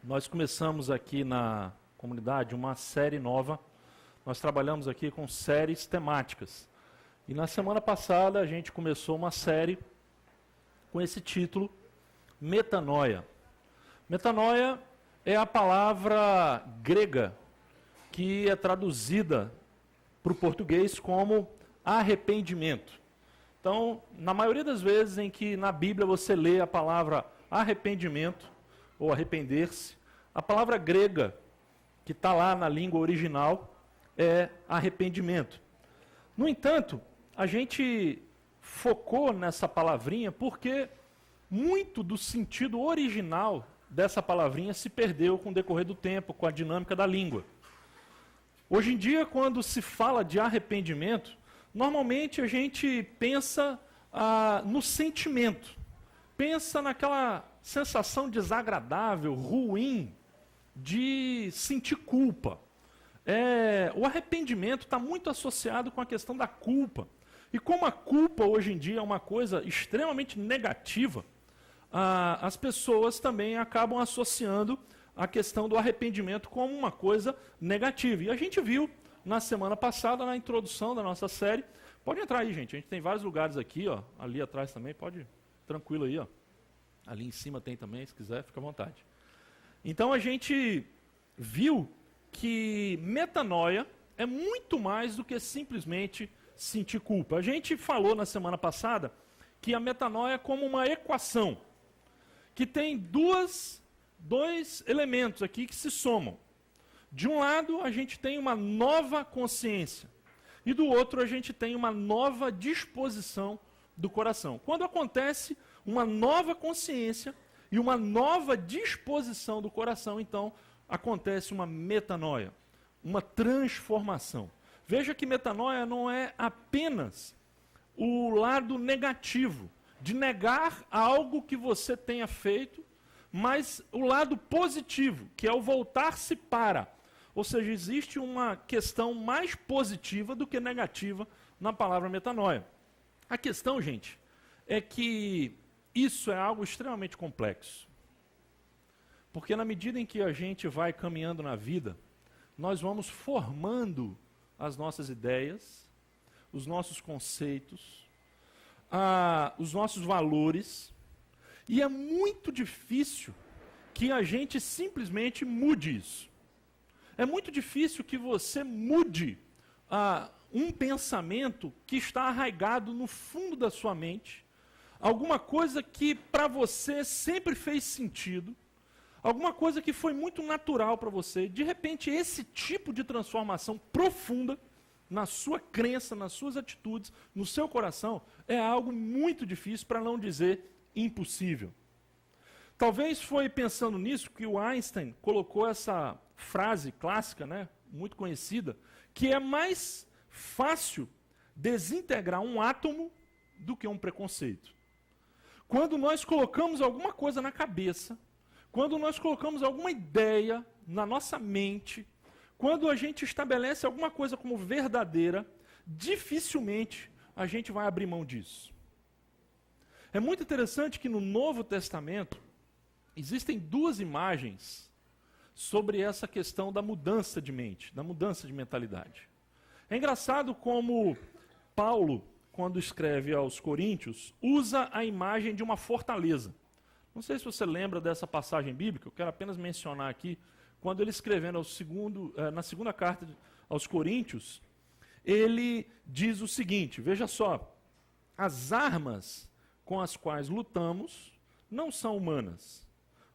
Nós começamos aqui na comunidade uma série nova. Nós trabalhamos aqui com séries temáticas. E na semana passada a gente começou uma série com esse título, Metanoia. Metanoia é a palavra grega que é traduzida para o português como arrependimento. Então, na maioria das vezes em que na Bíblia você lê a palavra arrependimento, ou arrepender-se, a palavra grega que está lá na língua original é arrependimento. No entanto, a gente focou nessa palavrinha porque muito do sentido original dessa palavrinha se perdeu com o decorrer do tempo, com a dinâmica da língua. Hoje em dia, quando se fala de arrependimento, normalmente a gente pensa no sentimento, pensa naquela sensação desagradável, ruim, de sentir culpa. O arrependimento está muito associado com a questão da culpa. E como a culpa hoje em dia é uma coisa extremamente negativa, as pessoas também acabam associando a questão do arrependimento como uma coisa negativa. E a gente viu na semana passada, na introdução da nossa série, pode entrar aí, gente, a gente tem vários lugares aqui, ó, ali atrás também, pode, tranquilo aí, ó. Ali em cima tem também, se quiser, fica à vontade. Então a gente viu que metanoia é muito mais do que simplesmente sentir culpa. A gente falou na semana passada que a metanoia é como uma equação, que tem dois elementos aqui que se somam. De um lado, a gente tem uma nova consciência, e do outro, a gente tem uma nova disposição do coração. Quando acontece uma nova consciência e uma nova disposição do coração, então acontece uma metanoia, uma transformação. Veja que metanoia não é apenas o lado negativo, de negar algo que você tenha feito, mas o lado positivo, que é o voltar-se para. Ou seja, existe uma questão mais positiva do que negativa na palavra metanoia. A questão, gente, é que isso é algo extremamente complexo. Porque na medida em que a gente vai caminhando na vida, nós vamos formando as nossas ideias, os nossos conceitos, os nossos valores, e é muito difícil que a gente simplesmente mude isso. É muito difícil que você mude um pensamento que está arraigado no fundo da sua mente, alguma coisa que para você sempre fez sentido, alguma coisa que foi muito natural para você. De repente, esse tipo de transformação profunda na sua crença, nas suas atitudes, no seu coração, é algo muito difícil, para não dizer impossível. Talvez foi pensando nisso que o Einstein colocou essa frase clássica, né, muito conhecida, que é mais fácil desintegrar um átomo do que um preconceito. Quando nós colocamos alguma coisa na cabeça, quando nós colocamos alguma ideia na nossa mente, quando a gente estabelece alguma coisa como verdadeira, dificilmente a gente vai abrir mão disso. É muito interessante que no Novo Testamento existem duas imagens sobre essa questão da mudança de mente, da mudança de mentalidade. É engraçado como Paulo, quando escreve aos Coríntios, usa a imagem de uma fortaleza. Não sei se você lembra dessa passagem bíblica, eu quero apenas mencionar aqui, quando ele escrevendo na segunda carta aos Coríntios, ele diz o seguinte, veja só, as armas com as quais lutamos não são humanas,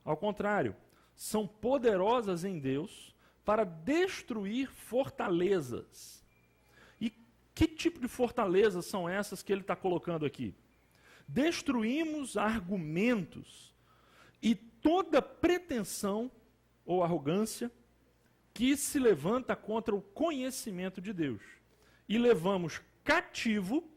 ao contrário, são poderosas em Deus para destruir fortalezas. E que tipo de fortalezas são essas que ele está colocando aqui? Destruímos argumentos e toda pretensão ou arrogância que se levanta contra o conhecimento de Deus. E levamos cativo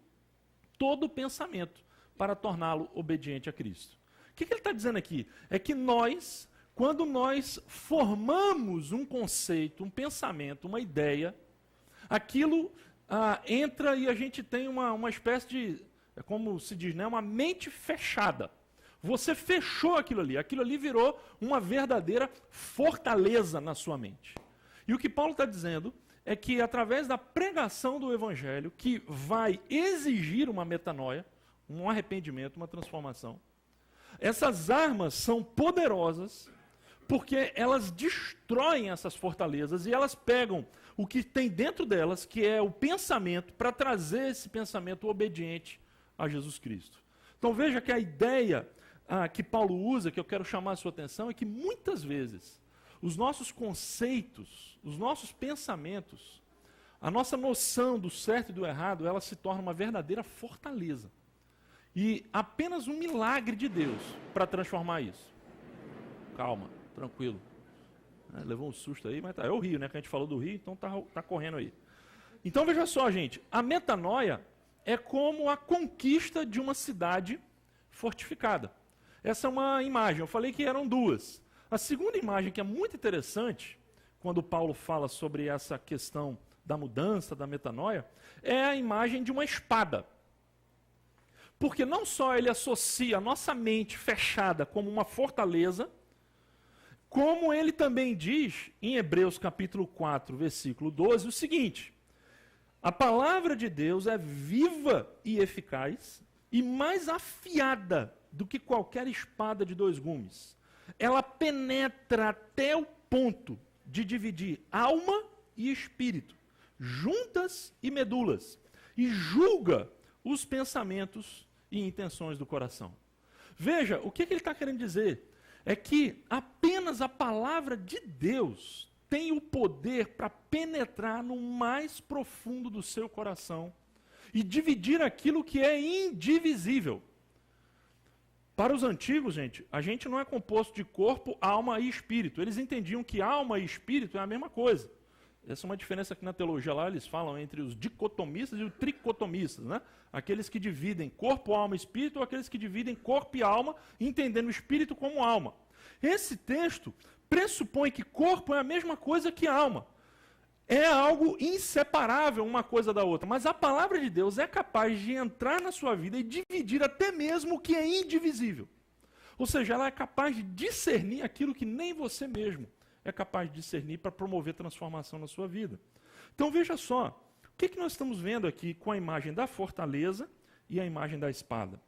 todo pensamento para torná-lo obediente a Cristo. O que ele está dizendo aqui? É que nós, quando nós formamos um conceito, um pensamento, uma ideia, aquilo entra e a gente tem uma espécie de, como se diz, né, uma mente fechada. Você fechou aquilo ali virou uma verdadeira fortaleza na sua mente. E o que Paulo está dizendo é que através da pregação do Evangelho, que vai exigir uma metanoia, um arrependimento, uma transformação, essas armas são poderosas porque elas destroem essas fortalezas e elas pegam o que tem dentro delas, que é o pensamento, para trazer esse pensamento obediente a Jesus Cristo. Então veja que a ideia que Paulo usa, que eu quero chamar a sua atenção, é que muitas vezes os nossos conceitos, os nossos pensamentos, a nossa noção do certo e do errado, ela se torna uma verdadeira fortaleza. E apenas um milagre de Deus para transformar isso. Calma, tranquilo. Levou um susto aí, mas tá. É o rio, né? Que a gente falou do rio, então tá correndo aí. Então veja só, gente. A metanoia é como a conquista de uma cidade fortificada. Essa é uma imagem. Eu falei que eram duas. A segunda imagem, que é muito interessante, quando Paulo fala sobre essa questão da mudança, da metanoia, é a imagem de uma espada. Porque não só ele associa a nossa mente fechada como uma fortaleza, como ele também diz em Hebreus capítulo 4, versículo 12, o seguinte: a palavra de Deus é viva e eficaz e mais afiada do que qualquer espada de dois gumes. Ela penetra até o ponto de dividir alma e espírito, juntas e medulas, e julga os pensamentos e intenções do coração. Veja, o que ele está querendo dizer? É que apenas a palavra de Deus tem o poder para penetrar no mais profundo do seu coração e dividir aquilo que é indivisível. Para os antigos, gente, a gente não é composto de corpo, alma e espírito. Eles entendiam que alma e espírito é a mesma coisa. Essa é uma diferença que na teologia lá eles falam entre os dicotomistas e os tricotomistas, né? Aqueles que dividem corpo, alma e espírito, ou aqueles que dividem corpo e alma, entendendo o espírito como alma. Esse texto pressupõe que corpo é a mesma coisa que alma. É algo inseparável uma coisa da outra. Mas a palavra de Deus é capaz de entrar na sua vida e dividir até mesmo o que é indivisível. Ou seja, ela é capaz de discernir aquilo que nem você mesmo é capaz de discernir para promover transformação na sua vida. Então veja só, o que nós estamos vendo aqui com a imagem da fortaleza e a imagem da espada?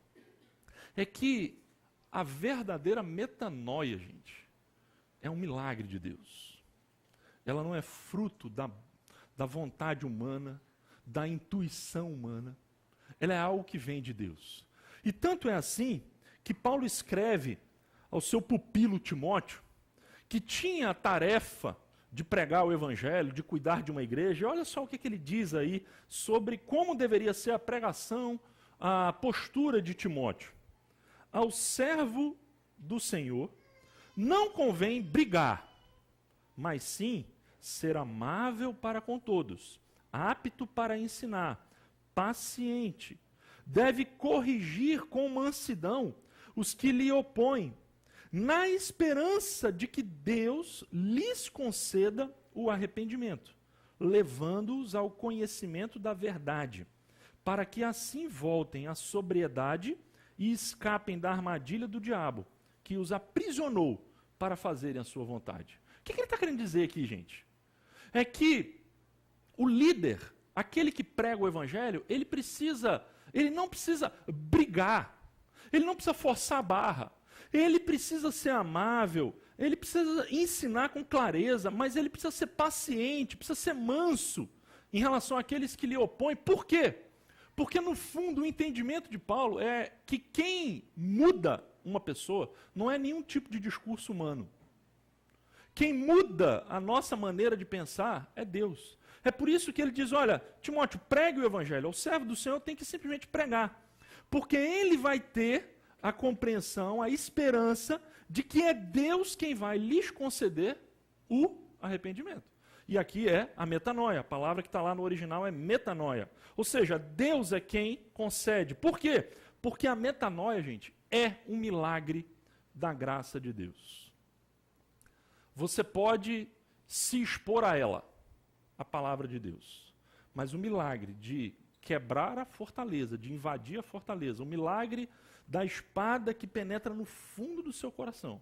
É que a verdadeira metanoia, gente, é um milagre de Deus. Ela não é fruto da vontade humana, da intuição humana. Ela é algo que vem de Deus. E tanto é assim que Paulo escreve ao seu pupilo Timóteo, que tinha a tarefa de pregar o evangelho, de cuidar de uma igreja. E olha só o que ele diz aí sobre como deveria ser a pregação, a postura de Timóteo. Ao servo do Senhor não convém brigar, mas sim ser amável para com todos, apto para ensinar, paciente. Deve corrigir com mansidão os que lhe opõem, na esperança de que Deus lhes conceda o arrependimento, levando-os ao conhecimento da verdade, para que assim voltem à sobriedade e escapem da armadilha do diabo, que os aprisionou para fazerem a sua vontade. O que ele está querendo dizer aqui, gente? É que o líder, aquele que prega o evangelho, ele não precisa brigar, ele não precisa forçar a barra, ele precisa ser amável, ele precisa ensinar com clareza, mas ele precisa ser paciente, precisa ser manso em relação àqueles que lhe opõem. Por quê? Porque no fundo o entendimento de Paulo é que quem muda uma pessoa não é nenhum tipo de discurso humano. Quem muda a nossa maneira de pensar é Deus. É por isso que ele diz, olha, Timóteo, pregue o evangelho. O servo do Senhor tem que simplesmente pregar. Porque ele vai ter a compreensão, a esperança de que é Deus quem vai lhes conceder o arrependimento. E aqui é a metanoia. A palavra que está lá no original é metanoia. Ou seja, Deus é quem concede. Por quê? Porque a metanoia, gente, é um milagre da graça de Deus. Você pode se expor a ela, a palavra de Deus. Mas o milagre de quebrar a fortaleza, de invadir a fortaleza, o milagre da espada que penetra no fundo do seu coração.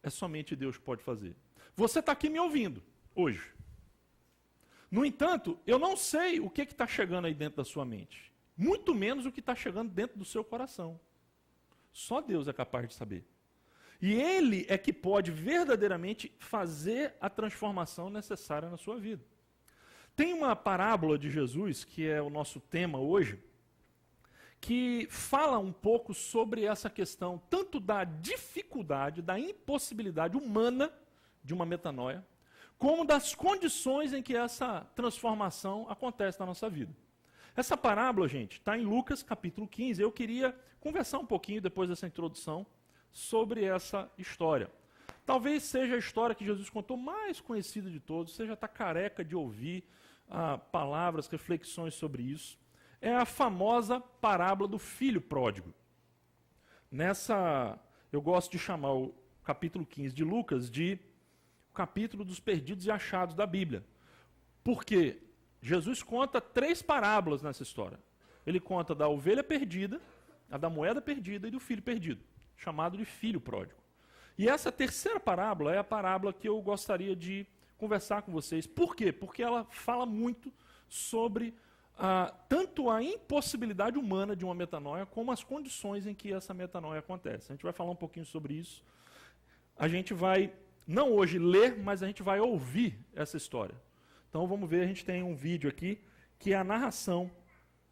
É somente Deus que pode fazer. Você está aqui me ouvindo hoje. No entanto, eu não sei o que está chegando aí dentro da sua mente. Muito menos o que está chegando dentro do seu coração. Só Deus é capaz de saber. E Ele é que pode verdadeiramente fazer a transformação necessária na sua vida. Tem uma parábola de Jesus, que é o nosso tema hoje, que fala um pouco sobre essa questão, tanto da dificuldade, da impossibilidade humana de uma metanoia, como das condições em que essa transformação acontece na nossa vida. Essa parábola, gente, está em Lucas capítulo 15. Eu queria conversar um pouquinho, depois dessa introdução, sobre essa história. Talvez seja a história que Jesus contou mais conhecida de todos, você já está careca de ouvir palavras, reflexões sobre isso. É a famosa parábola do filho pródigo. Eu gosto de chamar o capítulo 15 de Lucas de o capítulo dos perdidos e achados da Bíblia. Porque Jesus conta 3 parábolas nessa história. Ele conta da ovelha perdida, a da moeda perdida e do filho perdido, chamado de filho pródigo. E essa terceira parábola é a parábola que eu gostaria de conversar com vocês. Por quê? Porque ela fala muito sobre tanto a impossibilidade humana de uma metanoia, como as condições em que essa metanoia acontece. A gente vai falar um pouquinho sobre isso. A gente vai, não hoje ler, mas a gente vai ouvir essa história. Então vamos ver, a gente tem um vídeo aqui, que é a narração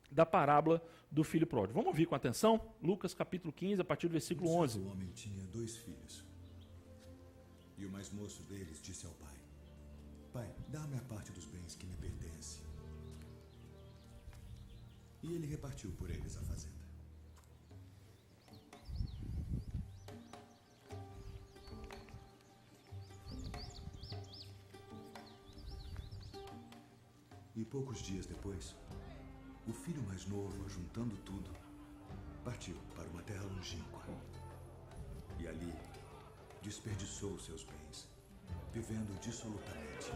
da parábola do filho pródigo. Vamos ouvir com atenção? Lucas capítulo 15, a partir do versículo 11. Um homem tinha 2 filhos. E o mais moço deles disse ao pai: Pai, dá-me a parte dos bens que me pertence. E ele repartiu por eles a fazenda. E poucos dias depois, o filho mais novo, ajuntando tudo, partiu para uma terra longínqua. E ali desperdiçou seus bens, vivendo dissolutamente.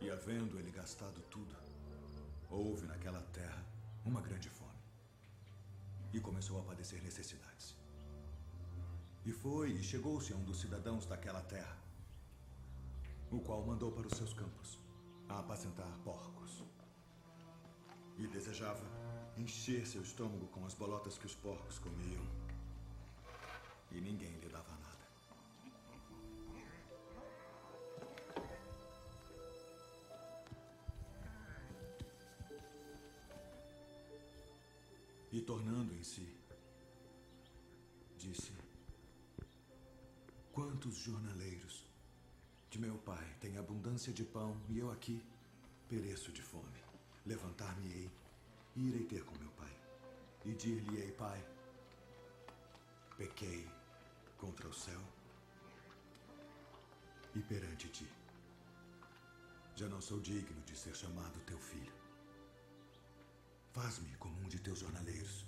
E havendo ele gastado tudo, houve naquela terra uma grande fome. E começou a padecer necessidades. E foi e chegou-se a um dos cidadãos daquela terra, o qual mandou para os seus campos a apacentar porcos. E desejava encher seu estômago com as bolotas que os porcos comiam. E ninguém lhe dava nada. E tornando em si, disse: Quantos jornaleiros de meu pai têm abundância de pão e eu aqui pereço de fome. Levantar-me-ei e irei ter com meu pai. E dir-lhe-ei: Pai, pequei contra o céu e perante ti. Já não sou digno de ser chamado teu filho. Faz-me como um de teus jornaleiros.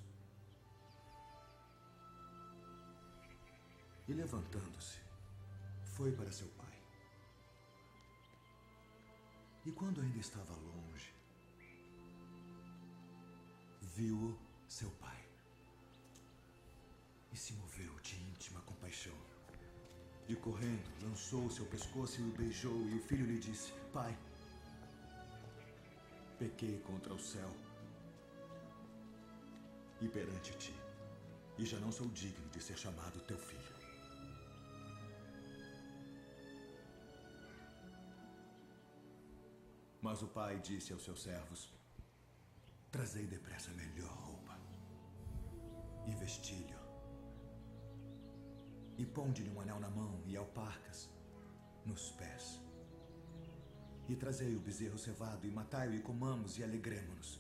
E levantando-se, foi para seu pai. E quando ainda estava longe, viu-o seu pai. E se moveu de íntima compaixão. E correndo, lançou o seu pescoço e o beijou. E o filho lhe disse: Pai, pequei contra o céu e perante ti, e já não sou digno de ser chamado teu filho. Mas o pai disse aos seus servos: Trazei depressa a melhor roupa e vestilho, e ponde-lhe um anel na mão e alparcas nos pés. E trazei o bezerro cevado e matai-o e comamos e alegremo-nos.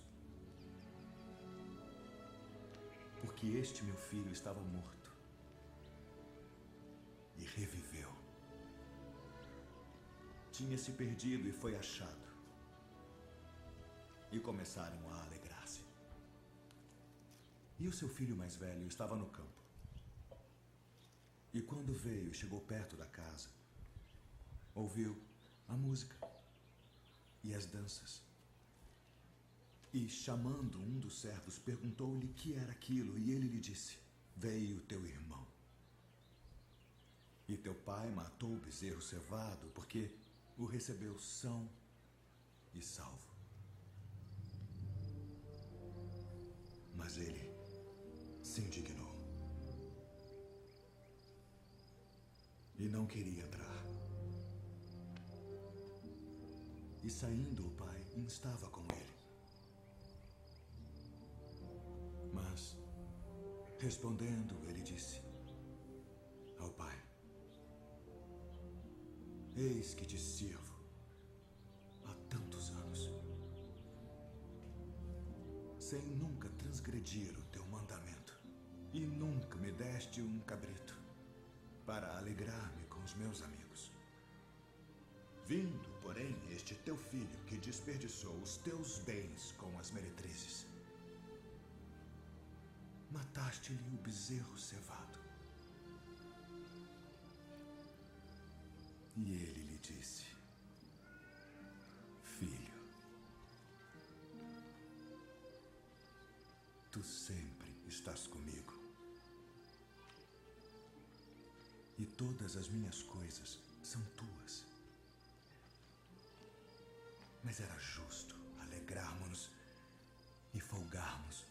Porque este meu filho estava morto e reviveu. Tinha se perdido e foi achado. e começaram a alegrar-se. E o seu filho mais velho estava no campo. E quando veio e chegou perto da casa, ouviu a música e as danças. E, chamando um dos servos, perguntou-lhe o que era aquilo, e ele lhe disse: veio teu irmão. E teu pai matou o bezerro cevado, porque o recebeu são e salvo. Mas ele se indignou e não queria entrar. E saindo, o pai instava com ele. Mas, respondendo, ele disse ao pai: eis que te sirvo há tantos anos, sem nunca transgredir o teu mandamento, e nunca me deste um cabrito para alegrar-me com os meus amigos. Vindo, porém, este teu filho que desperdiçou os teus bens com as meretrizes, mataste-lhe o bezerro cevado. E ele lhe disse: filho, tu sempre estás comigo, e todas as minhas coisas são tuas. Mas era justo alegrarmos-nos e folgarmos,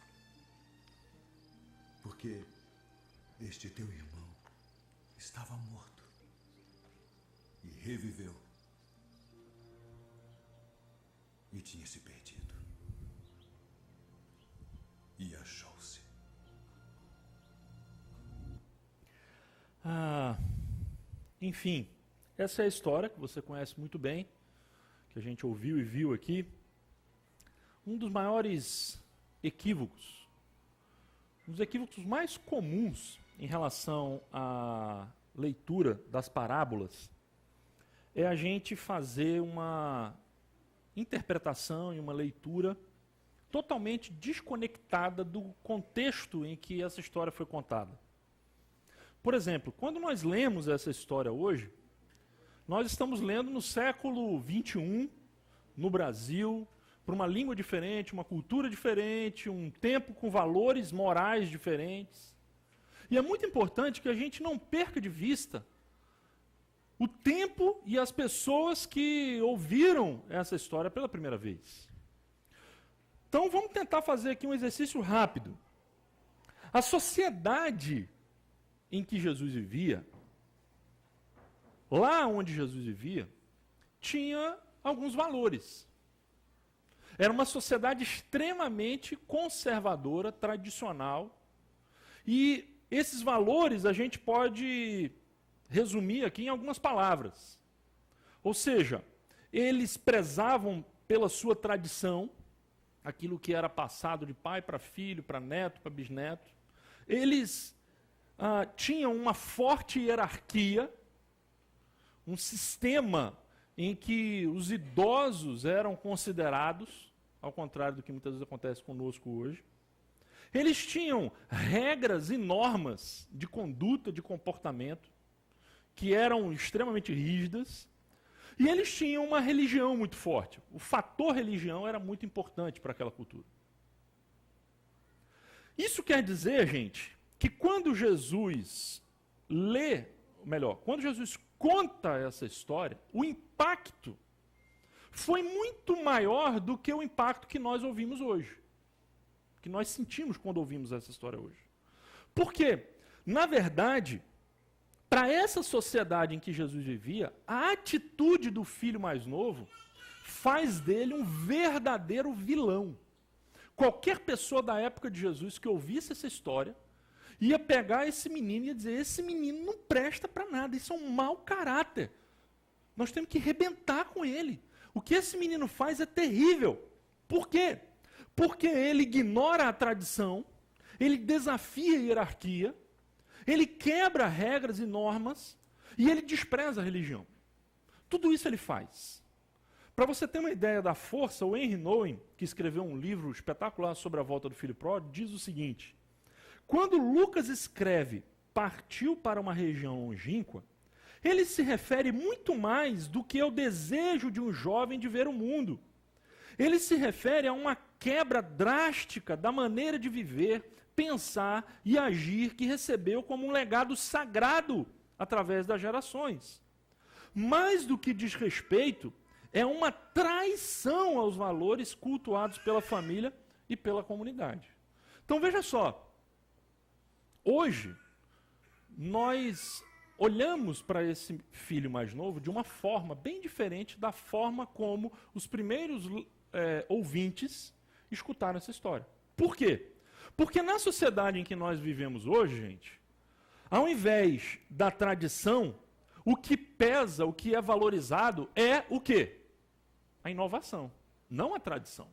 porque este teu irmão estava morto e reviveu, e tinha se perdido e achou-se. Enfim, essa é a história que você conhece muito bem, que a gente ouviu e viu aqui. Um dos maiores equívocos, um dos equívocos mais comuns em relação à leitura das parábolas é a gente fazer uma interpretação e uma leitura totalmente desconectada do contexto em que essa história foi contada. Por exemplo, quando nós lemos essa história hoje, nós estamos lendo no século XXI, no Brasil, para uma língua diferente, uma cultura diferente, um tempo com valores morais diferentes. E é muito importante que a gente não perca de vista o tempo e as pessoas que ouviram essa história pela primeira vez. Então vamos tentar fazer aqui um exercício rápido. A sociedade em que Jesus vivia, lá onde Jesus vivia, tinha alguns valores. Era uma sociedade extremamente conservadora, tradicional, e esses valores a gente pode resumir aqui em algumas palavras. Ou seja, eles prezavam pela sua tradição, aquilo que era passado de pai para filho, para neto, para bisneto. Eles tinham uma forte hierarquia, um sistema em que os idosos eram considerados, ao contrário do que muitas vezes acontece conosco hoje. Eles tinham regras e normas de conduta, de comportamento, que eram extremamente rígidas, e eles tinham uma religião muito forte. O fator religião era muito importante para aquela cultura. Isso quer dizer, gente, que quando Jesus quando Jesus conta essa história, o impacto foi muito maior do que o impacto que nós ouvimos hoje, que nós sentimos quando ouvimos essa história hoje. Por quê? Na verdade, para essa sociedade em que Jesus vivia, a atitude do filho mais novo faz dele um verdadeiro vilão. Qualquer pessoa da época de Jesus que ouvisse essa história ia pegar esse menino e ia dizer: esse menino não presta para nada, isso é um mau caráter. Nós temos que arrebentar com ele. O que esse menino faz é terrível. Por quê? Porque ele ignora a tradição, ele desafia a hierarquia, ele quebra regras e normas e ele despreza a religião. Tudo isso ele faz. Para você ter uma ideia da força, o Henry Nouwen, que escreveu um livro espetacular sobre a volta do filho pródigo, diz o seguinte: quando Lucas escreve partiu para uma região longínqua, ele se refere muito mais do que ao desejo de um jovem de ver o mundo. Ele se refere a uma quebra drástica da maneira de viver, pensar e agir que recebeu como um legado sagrado através das gerações. Mais do que desrespeito, é uma traição aos valores cultuados pela família e pela comunidade. Então veja só, hoje nós olhamos para esse filho mais novo de uma forma bem diferente da forma como os primeiros ouvintes escutaram essa história. Por quê? Porque na sociedade em que nós vivemos hoje, gente, ao invés da tradição, o que pesa, o que é valorizado é o quê? A inovação, não a tradição.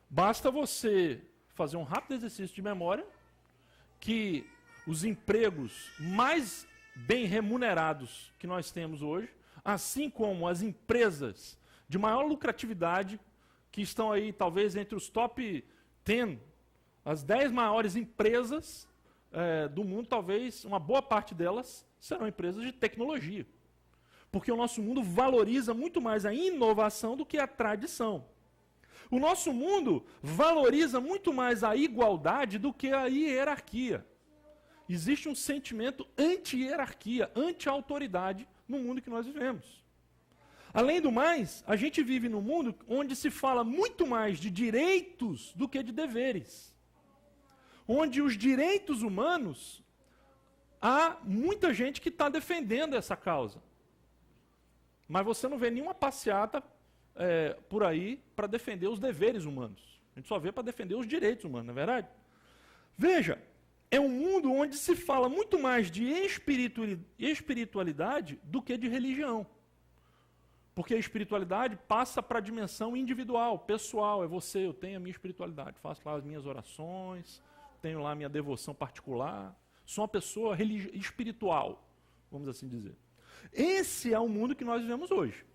Basta você fazer um rápido exercício de memória que os empregos mais bem remunerados que nós temos hoje, assim como as empresas de maior lucratividade, que estão aí talvez entre os top 10, as 10 maiores empresas do mundo, talvez uma boa parte delas serão empresas de tecnologia. Porque o nosso mundo valoriza muito mais a inovação do que a tradição. O nosso mundo valoriza muito mais a igualdade do que a hierarquia. Existe um sentimento anti-hierarquia, anti-autoridade no mundo que nós vivemos. Além do mais, a gente vive num mundo onde se fala muito mais de direitos do que de deveres. Onde os direitos humanos, há muita gente que está defendendo essa causa. Mas você não vê nenhuma passeata por aí para defender os deveres humanos. A gente só vê para defender os direitos humanos, não é verdade? Veja, é um mundo onde se fala muito mais de espiritualidade do que de religião. Porque a espiritualidade passa para a dimensão individual, pessoal. É você, eu tenho a minha espiritualidade. Faço lá as minhas orações, tenho lá a minha devoção particular. Sou uma pessoa espiritual, vamos assim dizer. Esse é o mundo que nós vivemos hoje.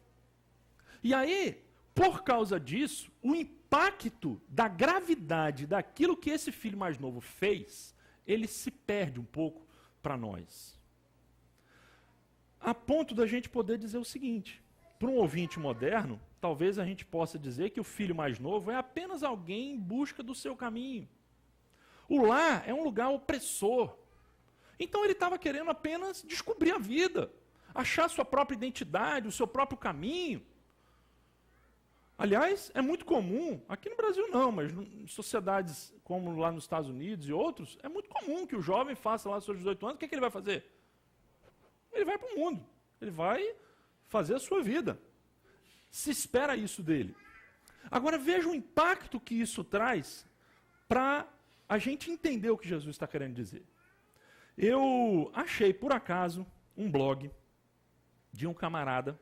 E aí, por causa disso, o impacto da gravidade daquilo que esse filho mais novo fez, ele se perde um pouco para nós. A ponto da gente poder dizer o seguinte: para um ouvinte moderno, talvez a gente possa dizer que o filho mais novo é apenas alguém em busca do seu caminho. O lar é um lugar opressor. Então ele estava querendo apenas descobrir a vida, achar sua própria identidade, o seu próprio caminho. Aliás, é muito comum, aqui no Brasil não, mas em sociedades como lá nos Estados Unidos e outros, é muito comum que o jovem faça lá seus 18 anos, o que ele vai fazer? Ele vai para o mundo, ele vai fazer a sua vida. Se espera isso dele. Agora veja o impacto que isso traz para a gente entender o que Jesus está querendo dizer. Eu achei, por acaso, um blog de um camarada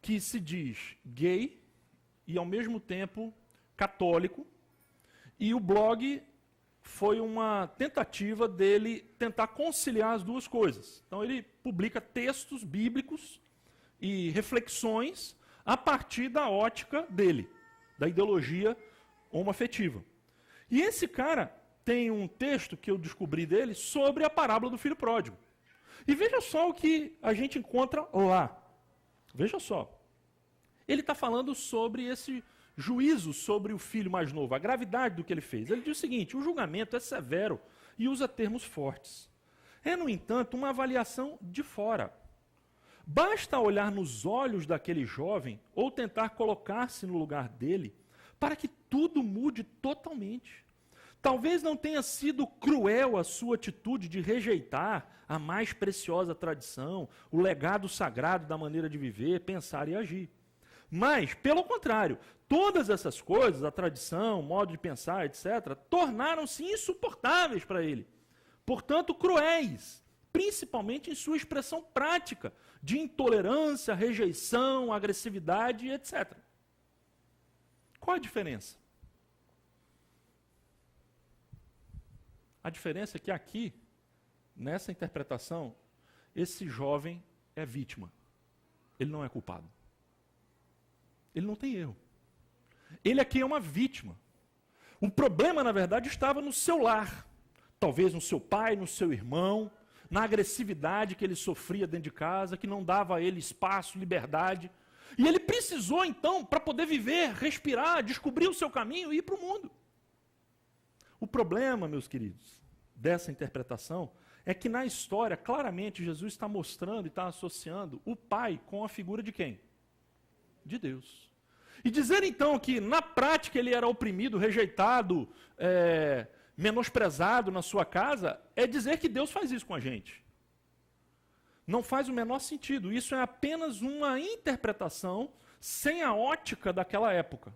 que se diz gay e, ao mesmo tempo, católico. E o blog foi uma tentativa dele tentar conciliar as duas coisas. Então, ele publica textos bíblicos e reflexões a partir da ótica dele, da ideologia homoafetiva. E esse cara tem um texto que eu descobri dele sobre a parábola do filho pródigo. E veja só o que a gente encontra lá. Veja só. Ele está falando sobre esse juízo sobre o filho mais novo, a gravidade do que ele fez. Ele diz o seguinte: o julgamento é severo e usa termos fortes. É, no entanto, uma avaliação de fora. Basta olhar nos olhos daquele jovem ou tentar colocar-se no lugar dele para que tudo mude totalmente. Talvez não tenha sido cruel a sua atitude de rejeitar a mais preciosa tradição, o legado sagrado da maneira de viver, pensar e agir. Mas, pelo contrário, todas essas coisas, a tradição, o modo de pensar, etc., tornaram-se insuportáveis para ele. Portanto, cruéis, principalmente em sua expressão prática, de intolerância, rejeição, agressividade, etc. Qual a diferença? A diferença é que aqui, nessa interpretação, esse jovem é vítima. Ele não é culpado. Ele não tem erro. Ele aqui é uma vítima. O problema, na verdade, estava no seu lar. Talvez no seu pai, no seu irmão, na agressividade que ele sofria dentro de casa, que não dava a ele espaço, liberdade. E ele precisou, então, para poder viver, respirar, descobrir o seu caminho e ir para o mundo. O problema, meus queridos, dessa interpretação é que na história, claramente, Jesus está mostrando e está associando o pai com a figura de quem? De Deus. E dizer, então, que na prática ele era oprimido, rejeitado, menosprezado na sua casa, é dizer que Deus faz isso com a gente. Não faz o menor sentido. Isso é apenas uma interpretação sem a ótica daquela época.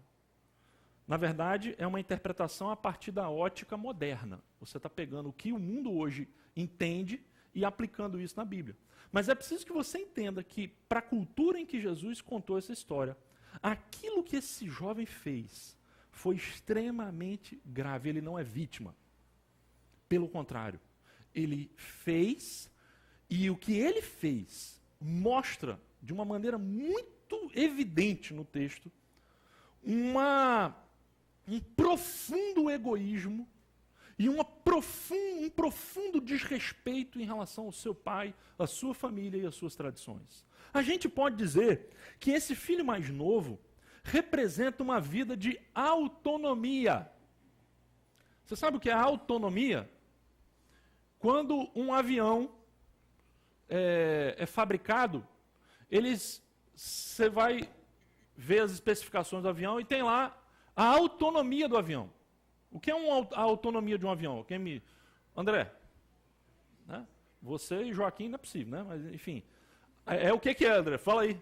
Na verdade, é uma interpretação a partir da ótica moderna. Você está pegando o que o mundo hoje entende e aplicando isso na Bíblia. Mas é preciso que você entenda que, para a cultura em que Jesus contou essa história, aquilo que esse jovem fez foi extremamente grave. Ele não é vítima. Pelo contrário, ele fez, e o que ele fez mostra, de uma maneira muito evidente no texto, um profundo egoísmo e um profundo desrespeito em relação ao seu pai, à sua família e às suas tradições. A gente pode dizer que esse filho mais novo representa uma vida de autonomia. Você sabe o que é autonomia? Quando um avião é fabricado, você vai ver as especificações do avião e tem lá a autonomia do avião. O que é a autonomia de um avião? André, né? Você e Joaquim não é possível, né? Mas enfim. O que é, André? Fala aí.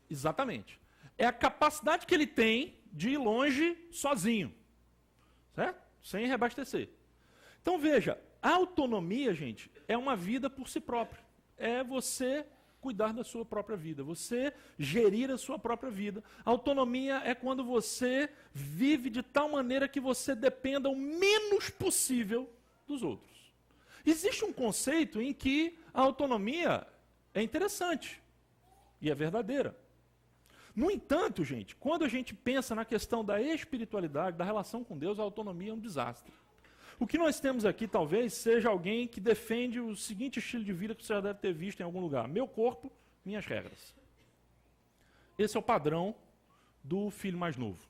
Exatamente. É a capacidade que ele tem de ir longe sozinho. Certo? Sem reabastecer. Então veja, a autonomia, gente, é uma vida por si própria. É você cuidar da sua própria vida, você gerir a sua própria vida. A autonomia é quando você vive de tal maneira que você dependa o menos possível dos outros. Existe um conceito em que a autonomia é interessante e é verdadeira. No entanto, gente, quando a gente pensa na questão da espiritualidade, da relação com Deus, a autonomia é um desastre. O que nós temos aqui, talvez, seja alguém que defende o seguinte estilo de vida que você já deve ter visto em algum lugar. Meu corpo, minhas regras. Esse é o padrão do filho mais novo.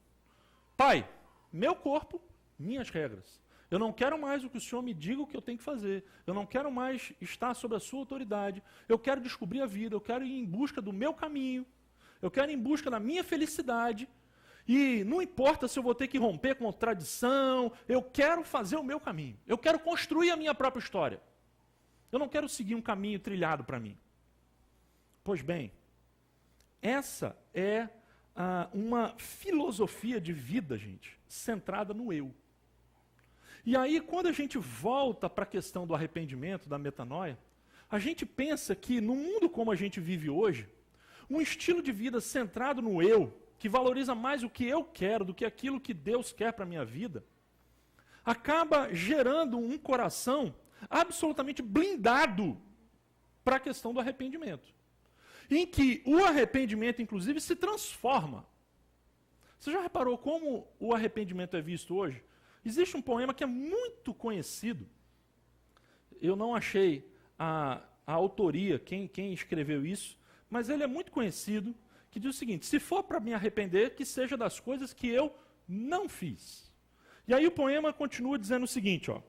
Pai, meu corpo, minhas regras. Eu não quero mais o que o Senhor me diga o que eu tenho que fazer. Eu não quero mais estar sob a sua autoridade. Eu quero descobrir a vida. Eu quero ir em busca do meu caminho. Eu quero ir em busca da minha felicidade. E não importa se eu vou ter que romper com a tradição, eu quero fazer o meu caminho. Eu quero construir a minha própria história. Eu não quero seguir um caminho trilhado para mim. Pois bem, essa é uma filosofia de vida, gente, centrada no eu. E aí, quando a gente volta para a questão do arrependimento, da metanoia, a gente pensa que no mundo como a gente vive hoje, um estilo de vida centrado no eu, que valoriza mais o que eu quero do que aquilo que Deus quer para a minha vida, acaba gerando um coração absolutamente blindado para a questão do arrependimento. Em que o arrependimento, inclusive, se transforma. Você já reparou como o arrependimento é visto hoje? Existe um poema que é muito conhecido. Eu não achei a autoria, quem escreveu isso, mas ele é muito conhecido, que diz o seguinte: se for para me arrepender, que seja das coisas que eu não fiz. E aí o poema continua dizendo o seguinte, ó.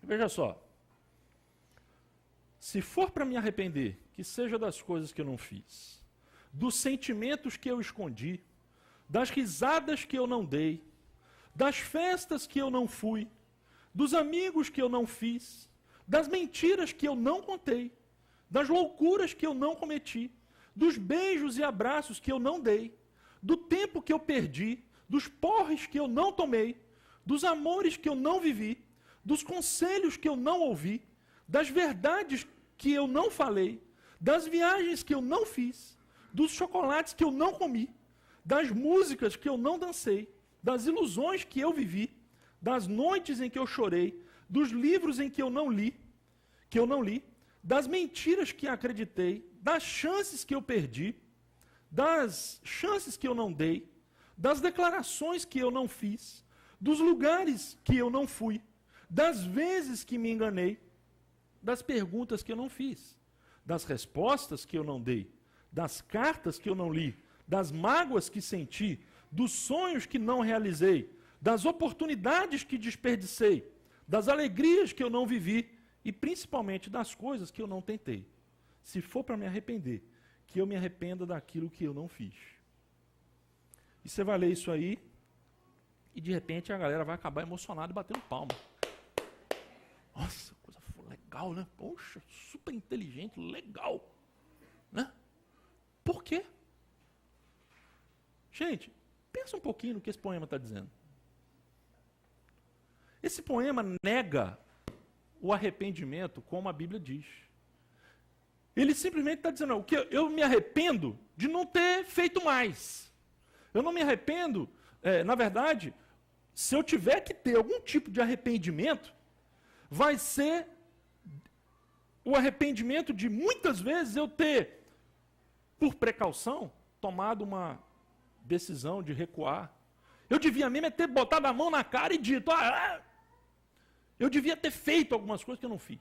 Veja só. Se for para me arrepender, que seja das coisas que eu não fiz, dos sentimentos que eu escondi, das risadas que eu não dei, das festas que eu não fui, dos amigos que eu não fiz, das mentiras que eu não contei, das loucuras que eu não cometi, dos beijos e abraços que eu não dei, do tempo que eu perdi, dos porres que eu não tomei, dos amores que eu não vivi, dos conselhos que eu não ouvi, das verdades que eu não falei, das viagens que eu não fiz, dos chocolates que eu não comi, das músicas que eu não dancei, das ilusões que eu vivi, das noites em que eu chorei, dos livros em que eu não li, das mentiras que acreditei, das chances que eu perdi, das chances que eu não dei, das declarações que eu não fiz, dos lugares que eu não fui, das vezes que me enganei, das perguntas que eu não fiz, das respostas que eu não dei, das cartas que eu não li, das mágoas que senti, dos sonhos que não realizei, das oportunidades que desperdicei, das alegrias que eu não vivi e principalmente das coisas que eu não tentei. Se for para me arrepender, que eu me arrependa daquilo que eu não fiz. E você vai ler isso aí e de repente a galera vai acabar emocionada e batendo palma. Nossa, coisa legal, né? Poxa, super inteligente, legal. Né? Por quê? Gente, pensa um pouquinho no que esse poema está dizendo. Esse poema nega o arrependimento, como a Bíblia diz. Ele simplesmente está dizendo, que eu me arrependo de não ter feito mais. Eu não me arrependo, na verdade, se eu tiver que ter algum tipo de arrependimento, vai ser o arrependimento de muitas vezes eu ter, por precaução, tomado uma decisão de recuar. Eu devia mesmo ter botado a mão na cara e dito, eu devia ter feito algumas coisas que eu não fiz.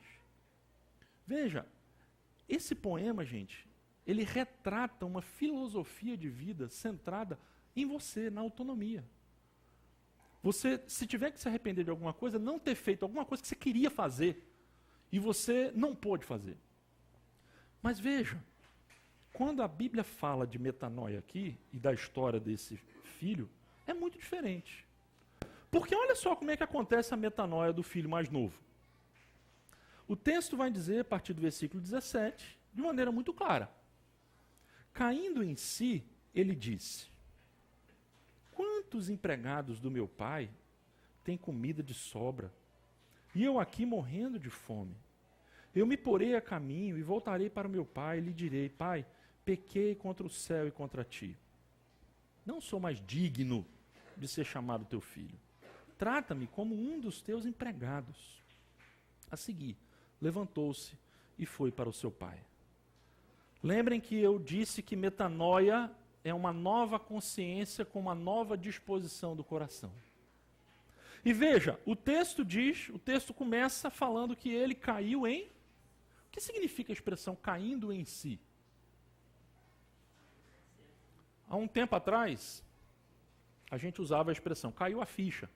Veja, esse poema, gente, ele retrata uma filosofia de vida centrada em você, na autonomia. Você, se tiver que se arrepender de alguma coisa, não ter feito alguma coisa que você queria fazer e você não pôde fazer. Mas veja, quando a Bíblia fala de metanoia aqui e da história desse filho, é muito diferente. Porque olha só como é que acontece a metanoia do filho mais novo. O texto vai dizer, a partir do versículo 17, de maneira muito clara. Caindo em si, ele disse, quantos empregados do meu pai têm comida de sobra, e eu aqui morrendo de fome? Eu me porei a caminho e voltarei para o meu pai e lhe direi, pai, pequei contra o céu e contra ti. Não sou mais digno de ser chamado teu filho. Trata-me como um dos teus empregados. A seguir, levantou-se e foi para o seu pai. Lembrem que eu disse que metanoia é uma nova consciência com uma nova disposição do coração. E veja, o texto começa falando que ele caiu em... O que significa a expressão caindo em si? Há um tempo atrás, a gente usava a expressão caiu a ficha.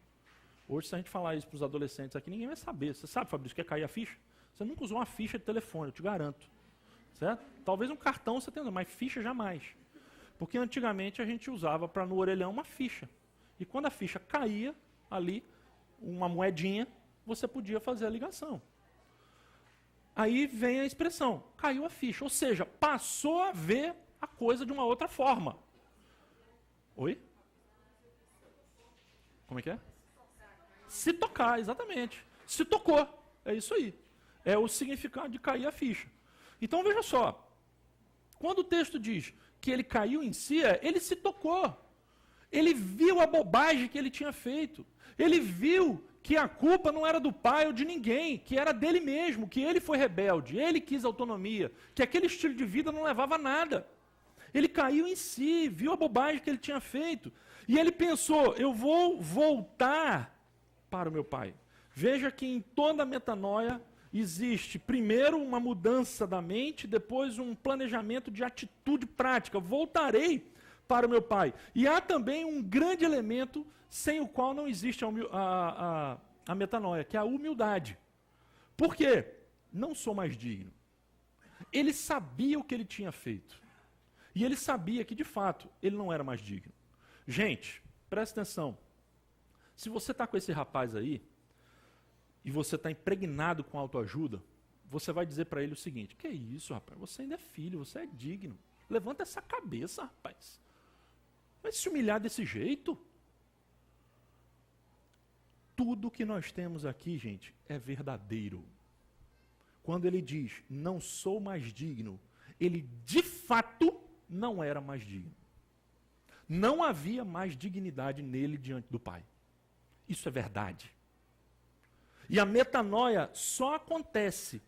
Hoje, se a gente falar isso para os adolescentes aqui, ninguém vai saber. Você sabe, Fabrício, o que é cair a ficha? Você nunca usou uma ficha de telefone, eu te garanto. Certo? Talvez um cartão você tenha, mas ficha jamais. Porque antigamente a gente usava para no orelhão uma ficha. E quando a ficha caía ali, uma moedinha, você podia fazer a ligação. Aí vem a expressão, caiu a ficha. Ou seja, passou a ver a coisa de uma outra forma. Oi? Como é que é? Se tocar, exatamente. Se tocou. É isso aí. É o significado de cair a ficha. Então veja só. Quando o texto diz que ele caiu em si, ele se tocou. Ele viu a bobagem que ele tinha feito. Ele viu que a culpa não era do pai ou de ninguém, que era dele mesmo, que ele foi rebelde, ele quis autonomia, que aquele estilo de vida não levava a nada. Ele caiu em si, viu a bobagem que ele tinha feito. E ele pensou, eu vou voltar para o meu pai. Veja que em toda a metanoia existe primeiro uma mudança da mente, depois um planejamento de atitude prática. Voltarei para o meu pai. E há também um grande elemento sem o qual não existe a metanoia, que é a humildade. Por quê? Não sou mais digno. Ele sabia o que ele tinha feito. E ele sabia que, de fato, ele não era mais digno. Gente, presta atenção. Se você está com esse rapaz aí, e você está impregnado com autoajuda, você vai dizer para ele o seguinte, que isso, rapaz, você ainda é filho, você é digno. Levanta essa cabeça, rapaz. Vai se humilhar desse jeito? Tudo que nós temos aqui, gente, é verdadeiro. Quando ele diz, não sou mais digno, ele de fato não era mais digno. Não havia mais dignidade nele diante do Pai. Isso é verdade. E a metanoia só acontece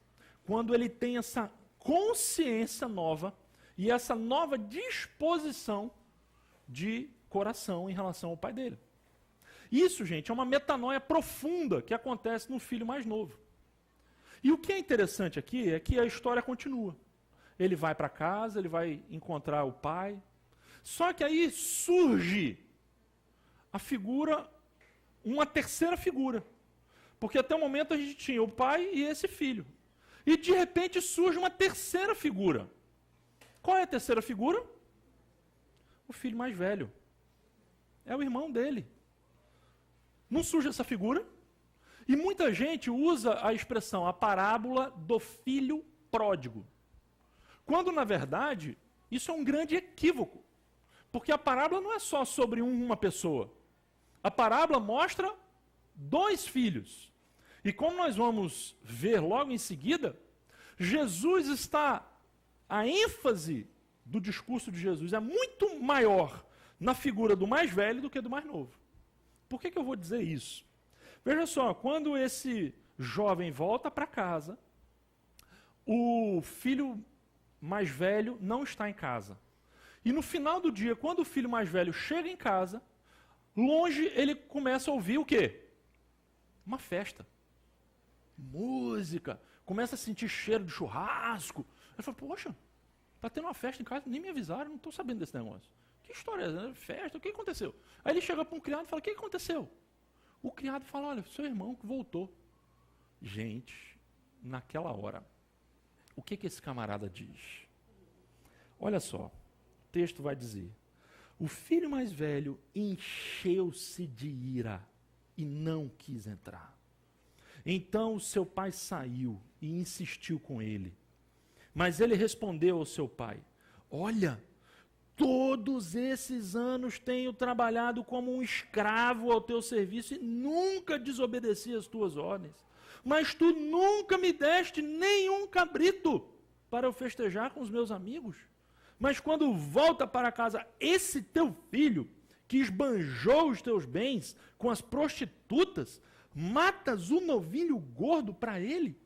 quando ele tem essa consciência nova e essa nova disposição de coração em relação ao pai dele. Isso, gente, é uma metanoia profunda que acontece no filho mais novo. E o que é interessante aqui é que a história continua. Ele vai para casa, ele vai encontrar o pai. Só que aí surge a figura, uma terceira figura. Porque até o momento a gente tinha o pai e esse filho. E de repente surge uma terceira figura. Qual é a terceira figura? O filho mais velho. É o irmão dele. Não surge essa figura? E muita gente usa a expressão, a parábola do filho pródigo. Quando, na verdade, isso é um grande equívoco. Porque a parábola não é só sobre uma pessoa. A parábola mostra dois filhos. E como nós vamos ver logo em seguida, Jesus está... A ênfase do discurso de Jesus é muito maior na figura do mais velho do que do mais novo. Por que eu vou dizer isso? Veja só, quando esse jovem volta para casa, o filho mais velho não está em casa. E no final do dia, quando o filho mais velho chega em casa, longe ele começa a ouvir o quê? Uma festa. Música. Começa a sentir cheiro de churrasco. Ele fala, poxa, está tendo uma festa em casa, nem me avisaram, não estou sabendo desse negócio. Que história é essa? Festa? O que aconteceu? Aí ele chega para um criado e fala, o que aconteceu? O criado fala, olha, seu irmão que voltou. Gente, naquela hora, o que esse camarada diz? Olha só, o texto vai dizer, o filho mais velho encheu-se de ira e não quis entrar. Então o seu pai saiu e insistiu com ele. Mas ele respondeu ao seu pai, olha, todos esses anos tenho trabalhado como um escravo ao teu serviço e nunca desobedeci às tuas ordens. Mas tu nunca me deste nenhum cabrito para eu festejar com os meus amigos. Mas quando volta para casa esse teu filho, que esbanjou os teus bens com as prostitutas, matas o novilho gordo para ele?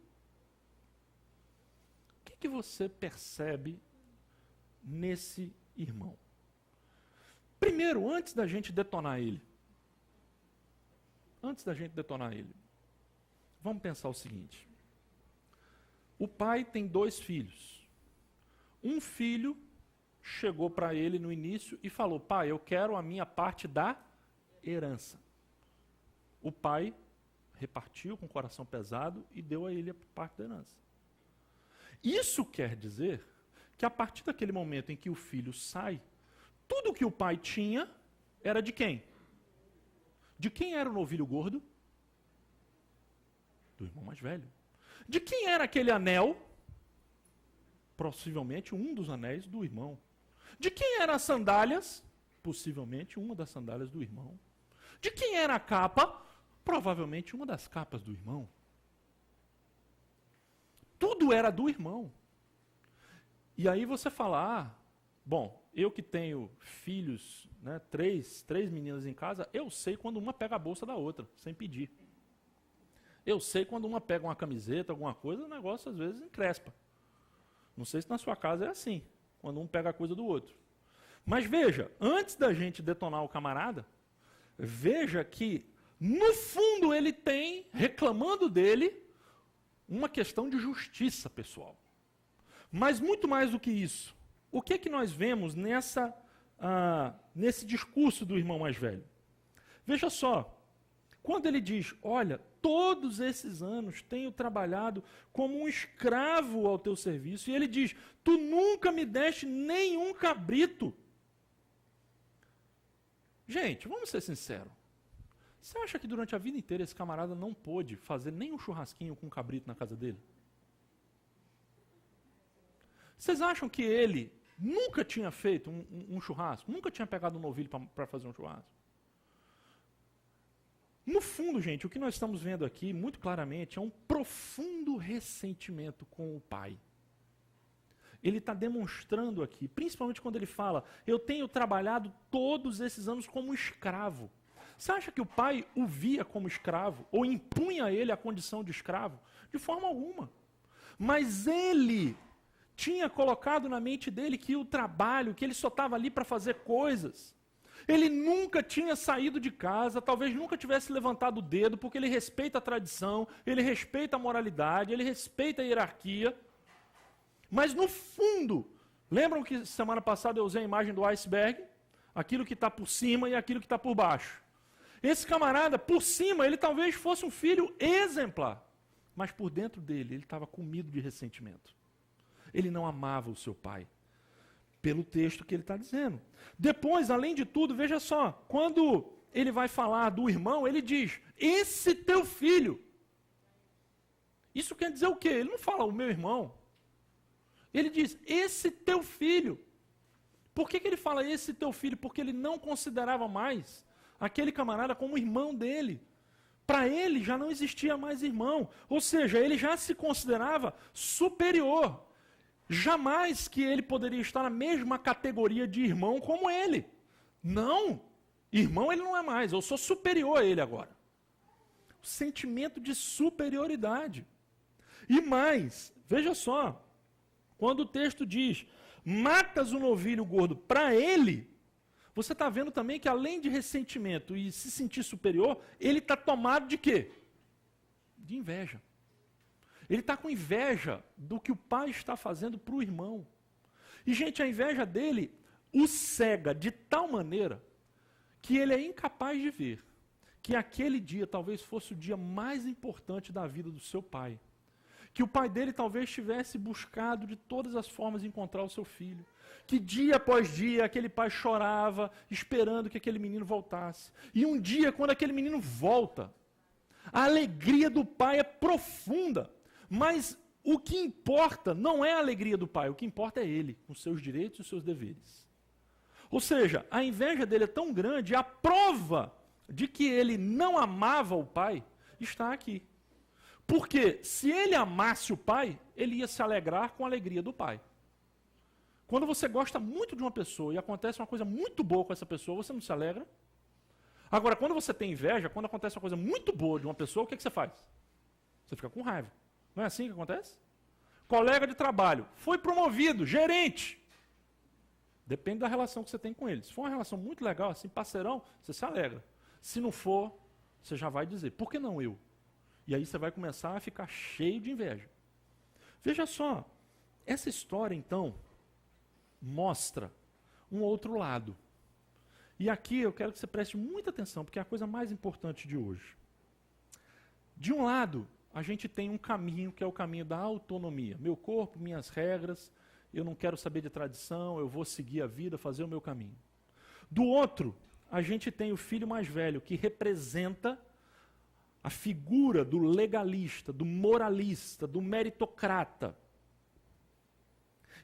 O que você percebe nesse irmão? Primeiro, antes da gente detonar ele, vamos pensar o seguinte. O pai tem dois filhos. Um filho chegou para ele no início e falou, pai, eu quero a minha parte da herança. O pai repartiu com o coração pesado e deu a ele a parte da herança. Isso quer dizer que a partir daquele momento em que o filho sai, tudo que o pai tinha era de quem? De quem era o novilho gordo? Do irmão mais velho. De quem era aquele anel? Possivelmente um dos anéis do irmão. De quem eram as sandálias? Possivelmente uma das sandálias do irmão. De quem era a capa? Provavelmente uma das capas do irmão. Tudo era do irmão. E aí você fala, bom, eu que tenho filhos, né, três meninas em casa, eu sei quando uma pega a bolsa da outra, sem pedir. Eu sei quando uma pega uma camiseta, alguma coisa, o negócio às vezes encrespa. Não sei se na sua casa é assim, quando um pega a coisa do outro. Mas veja, antes da gente detonar o camarada, veja que, no fundo, ele tem, reclamando dele, uma questão de justiça pessoal. Mas muito mais do que isso, o que é que nós vemos nesse discurso do irmão mais velho? Veja só, quando ele diz, olha, todos esses anos tenho trabalhado como um escravo ao teu serviço, e ele diz, tu nunca me deste nenhum cabrito. Gente, vamos ser sinceros. Você acha que durante a vida inteira esse camarada não pôde fazer nem um churrasquinho com um cabrito na casa dele? Vocês acham que ele nunca tinha feito um churrasco? Nunca tinha pegado um novilho para fazer um churrasco? No fundo, gente, o que nós estamos vendo aqui, muito claramente, é um profundo ressentimento com o pai. Ele está demonstrando aqui, principalmente quando ele fala, eu tenho trabalhado todos esses anos como escravo. Você acha que o pai o via como escravo, ou impunha a ele a condição de escravo? De forma alguma. Mas ele tinha colocado na mente dele que o trabalho, que ele só estava ali para fazer coisas. Ele nunca tinha saído de casa, talvez nunca tivesse levantado o dedo, porque ele respeita a tradição, ele respeita a moralidade, ele respeita a hierarquia. Mas no fundo, lembram que semana passada eu usei a imagem do iceberg? Aquilo que está por cima e aquilo que está por baixo. Esse camarada, por cima, ele talvez fosse um filho exemplar, mas por dentro dele, ele estava comido de ressentimento. Ele não amava o seu pai, pelo texto que ele está dizendo. Depois, além de tudo, veja só, quando ele vai falar do irmão, ele diz, esse teu filho. Isso quer dizer o quê? Ele não fala o meu irmão. Ele diz, esse teu filho. Por que ele fala esse teu filho? Porque ele não considerava mais aquele camarada como irmão dele. Para ele já não existia mais irmão. Ou seja, ele já se considerava superior. Jamais que ele poderia estar na mesma categoria de irmão como ele. Não, irmão ele não é mais, eu sou superior a ele agora. O sentimento de superioridade. E mais, veja só, quando o texto diz, matas o novilho gordo para ele, você está vendo também que além de ressentimento e se sentir superior, ele está tomado de quê? De inveja. Ele está com inveja do que o pai está fazendo para o irmão. E, gente, a inveja dele o cega de tal maneira que ele é incapaz de ver que aquele dia talvez fosse o dia mais importante da vida do seu pai. Que o pai dele talvez tivesse buscado de todas as formas encontrar o seu filho. Que dia após dia aquele pai chorava, esperando que aquele menino voltasse. E um dia, quando aquele menino volta, a alegria do pai é profunda. Mas o que importa não é a alegria do pai, o que importa é ele, com seus direitos e os seus deveres. Ou seja, a inveja dele é tão grande, a prova de que ele não amava o pai está aqui. Porque se ele amasse o pai, ele ia se alegrar com a alegria do pai. Quando você gosta muito de uma pessoa e acontece uma coisa muito boa com essa pessoa, você não se alegra? Agora, quando você tem inveja, quando acontece uma coisa muito boa de uma pessoa, o que você faz? Você fica com raiva. Não é assim que acontece? Colega de trabalho, foi promovido, gerente. Depende da relação que você tem com ele. Se for uma relação muito legal, assim, parceirão, você se alegra. Se não for, você já vai dizer, por que não eu? E aí você vai começar a ficar cheio de inveja. Veja só, essa história, então, mostra um outro lado. E aqui eu quero que você preste muita atenção, porque é a coisa mais importante de hoje. De um lado, a gente tem um caminho que é o caminho da autonomia. Meu corpo, minhas regras, eu não quero saber de tradição, eu vou seguir a vida, fazer o meu caminho. Do outro, a gente tem o filho mais velho, que representa a figura do legalista, do moralista, do meritocrata.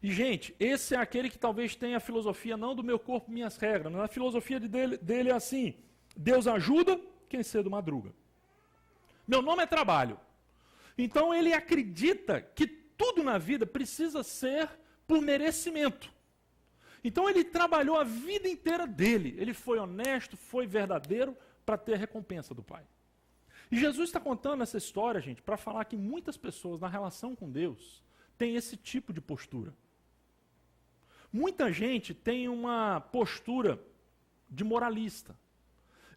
E, gente, esse é aquele que talvez tenha a filosofia não do meu corpo, minhas regras. A filosofia dele é assim, Deus ajuda quem cedo madruga. Meu nome é trabalho. Então ele acredita que tudo na vida precisa ser por merecimento. Então ele trabalhou a vida inteira dele. Ele foi honesto, foi verdadeiro para ter a recompensa do Pai. E Jesus está contando essa história, gente, para falar que muitas pessoas na relação com Deus têm esse tipo de postura. Muita gente tem uma postura de moralista,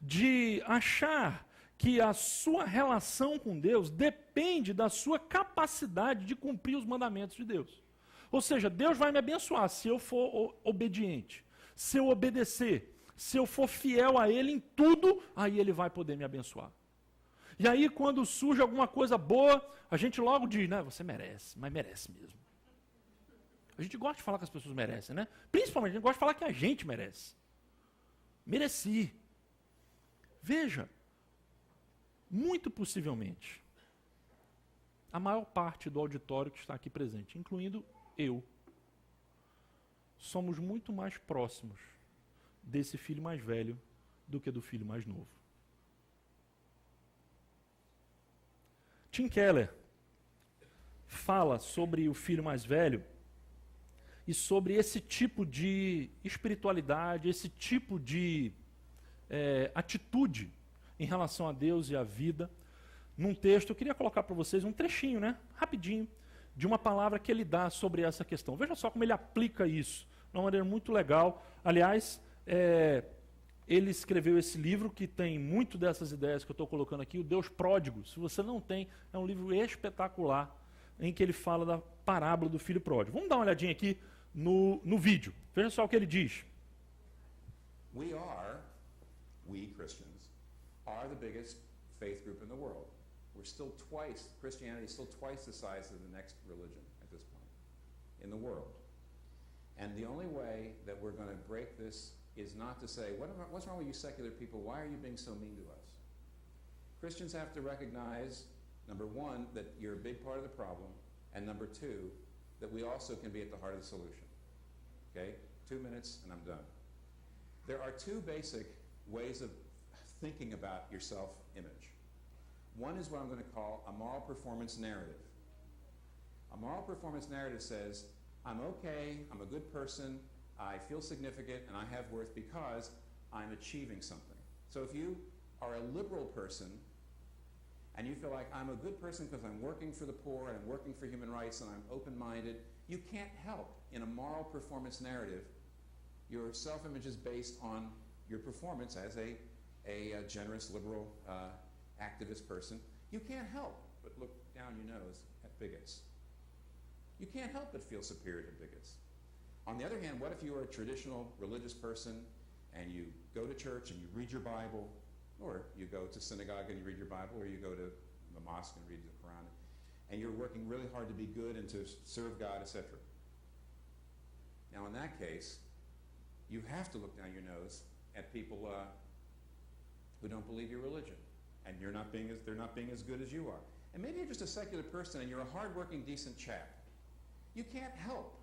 de achar que a sua relação com Deus depende da sua capacidade de cumprir os mandamentos de Deus. Ou seja, Deus vai me abençoar se eu for obediente, se eu obedecer, se eu for fiel a Ele em tudo, aí Ele vai poder me abençoar. E aí, quando surge alguma coisa boa, a gente logo diz, né, você merece, mas merece mesmo. A gente gosta de falar que as pessoas merecem, né? Principalmente, a gente gosta de falar que a gente merece. Mereci. Veja, muito possivelmente, a maior parte do auditório que está aqui presente, incluindo eu, somos muito mais próximos desse filho mais velho do que do filho mais novo. Tim Keller fala sobre o filho mais velho e sobre esse tipo de espiritualidade, esse tipo de atitude em relação a Deus e à vida. Num texto, eu queria colocar para vocês um trechinho, né? Rapidinho, de uma palavra que ele dá sobre essa questão. Veja só como ele aplica isso, de uma maneira muito legal. Aliás, ele escreveu esse livro que tem muito dessas ideias que eu estou colocando aqui, O Deus Pródigo. Se você não tem, é um livro espetacular em que ele fala da parábola do filho pródigo. Vamos dar uma olhadinha aqui no vídeo. Veja só o que ele diz. We Christians, are the biggest faith group in the world. Christianity is still twice the size of the next religion at this point in the world. And the only way that we're going to break this is not to say, what's wrong with you secular people? Why are you being so mean to us? Christians have to recognize, number one, that you're a big part of the problem, and number two, that we also can be at the heart of the solution. Okay? 2 minutes and I'm done. There are two basic ways of thinking about your self-image. One is what I'm going to call a moral performance narrative. A moral performance narrative says, I'm okay, I'm a good person, I feel significant, and I have worth because I'm achieving something. So if you are a liberal person, and you feel like I'm a good person because I'm working for the poor and I'm working for human rights and I'm open-minded, you can't help in a moral performance narrative. Your self-image is based on your performance as a generous, liberal, activist person. You can't help but look down your nose at bigots. You can't help but feel superior to bigots. On the other hand, what if you are a traditional religious person and you go to church and you read your Bible, or you go to synagogue and you read your Bible, or you go to the mosque and read the Quran, and you're working really hard to be good and to serve God, etc. Now in that case, you have to look down your nose at people who don't believe your religion, and they're not being as good as you are. And maybe you're just a secular person and you're a hard-working, decent chap. You can't help.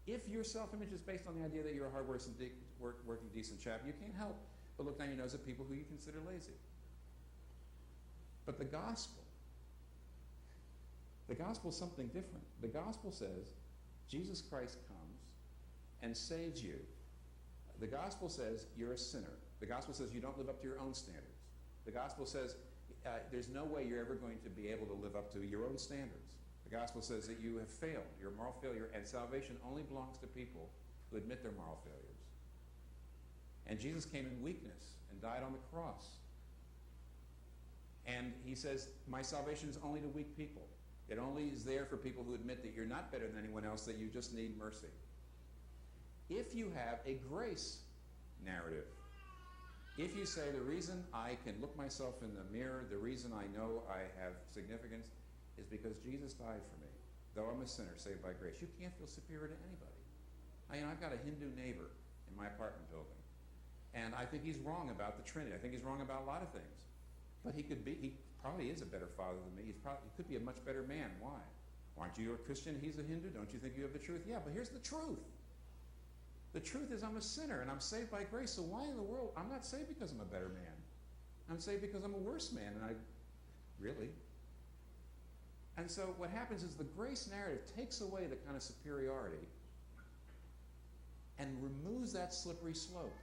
If your self-image is based on the idea that you're a hard-working, decent chap, you can't help but look down your nose at people who you consider lazy. But the gospel is something different. The gospel says Jesus Christ comes and saves you. The gospel says you're a sinner. The gospel says you don't live up to your own standards. The gospel says there's no way you're ever going to be able to live up to your own standards. The gospel says that you have failed, you're a moral failure, and salvation only belongs to people who admit their moral failures. And Jesus came in weakness and died on the cross. And he says, my salvation is only to weak people. It only is there for people who admit that you're not better than anyone else, that you just need mercy. If you have a grace narrative, if you say the reason I can look myself in the mirror, the reason I know I have significance is because Jesus died for me, though I'm a sinner saved by grace, you can't feel superior to anybody. I've got a Hindu neighbor in my apartment building, and I think he's wrong about the Trinity. I think he's wrong about a lot of things. But he probably is a better father than me. He could be a much better man. Why? Aren't you a Christian? He's a Hindu. Don't you think you have the truth? Yeah, but here's the truth. The truth is I'm a sinner and I'm saved by grace. So why in the world? I'm not saved because I'm a better man. I'm saved because I'm a worse man. And really. And so what happens is the grace narrative takes away the kind of superiority and removes that slippery slope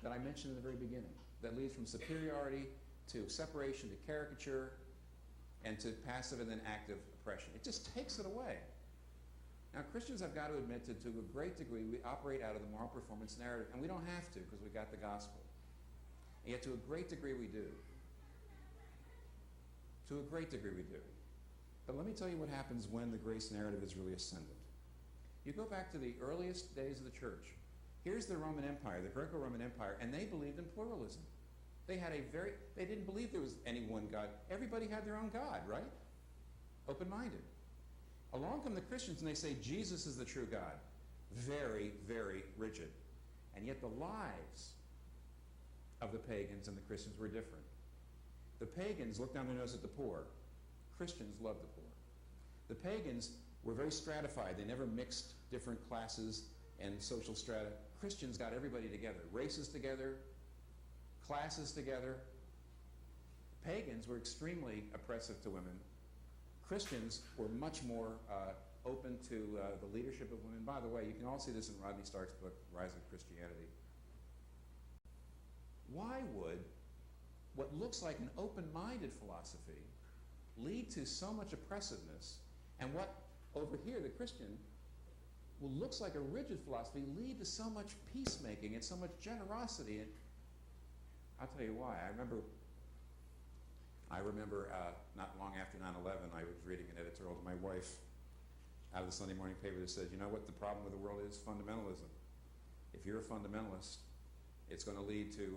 that I mentioned in the very beginning, that leads from superiority to separation to caricature and to passive and then active oppression. It just takes it away. Now, Christians have got to admit that to a great degree we operate out of the moral performance narrative, and we don't have to because we got the gospel. And yet to a great degree we do. To a great degree we do. But let me tell you what happens when the grace narrative is really ascendant. You go back to the earliest days of the church. Here's the Roman Empire, the Greco-Roman Empire, and they believed in pluralism. They didn't believe there was any one God. Everybody had their own God, right? Open-minded. Along come the Christians and they say Jesus is the true God. Very, very rigid. And yet the lives of the pagans and the Christians were different. The pagans looked down their nose at the poor. Christians loved the poor. The pagans were very stratified. They never mixed different classes and social strata. Christians got everybody together, races together, classes together. Pagans were extremely oppressive to women. Christians were much more open to the leadership of women. By the way, you can all see this in Rodney Stark's book, Rise of Christianity. Why would what looks like an open-minded philosophy lead to so much oppressiveness, and what over here, the Christian, what looks like a rigid philosophy, lead to so much peacemaking and so much generosity. And I'll tell you why. I remember not long after 9/11, I was reading an editorial to my wife out of the Sunday morning paper that said, you know what the problem with the world is? Fundamentalism. If you're a fundamentalist, it's going to lead to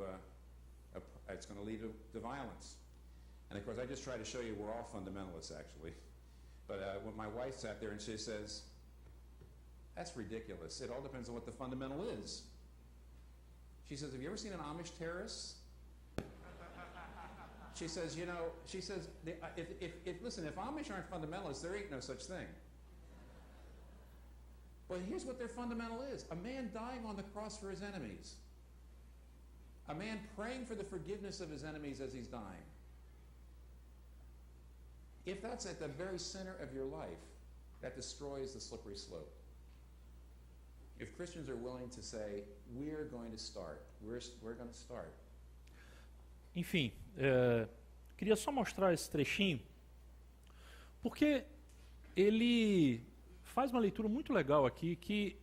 violence. And of course, I just try to show you we're all fundamentalists, actually. But when my wife sat there and she says, that's ridiculous. It all depends on what the fundamental is. She says, have you ever seen an Amish terrorist? She says, listen, if Amish aren't fundamentalists, there ain't no such thing. But here's what their fundamental is. A man dying on the cross for his enemies. A man praying for the forgiveness of his enemies as he's dying. If that's at the very center of your life, that destroys the slippery slope. If Christians are willing to say, we're going to start. Enfim, queria só mostrar esse trechinho, porque ele faz uma leitura muito legal aqui, que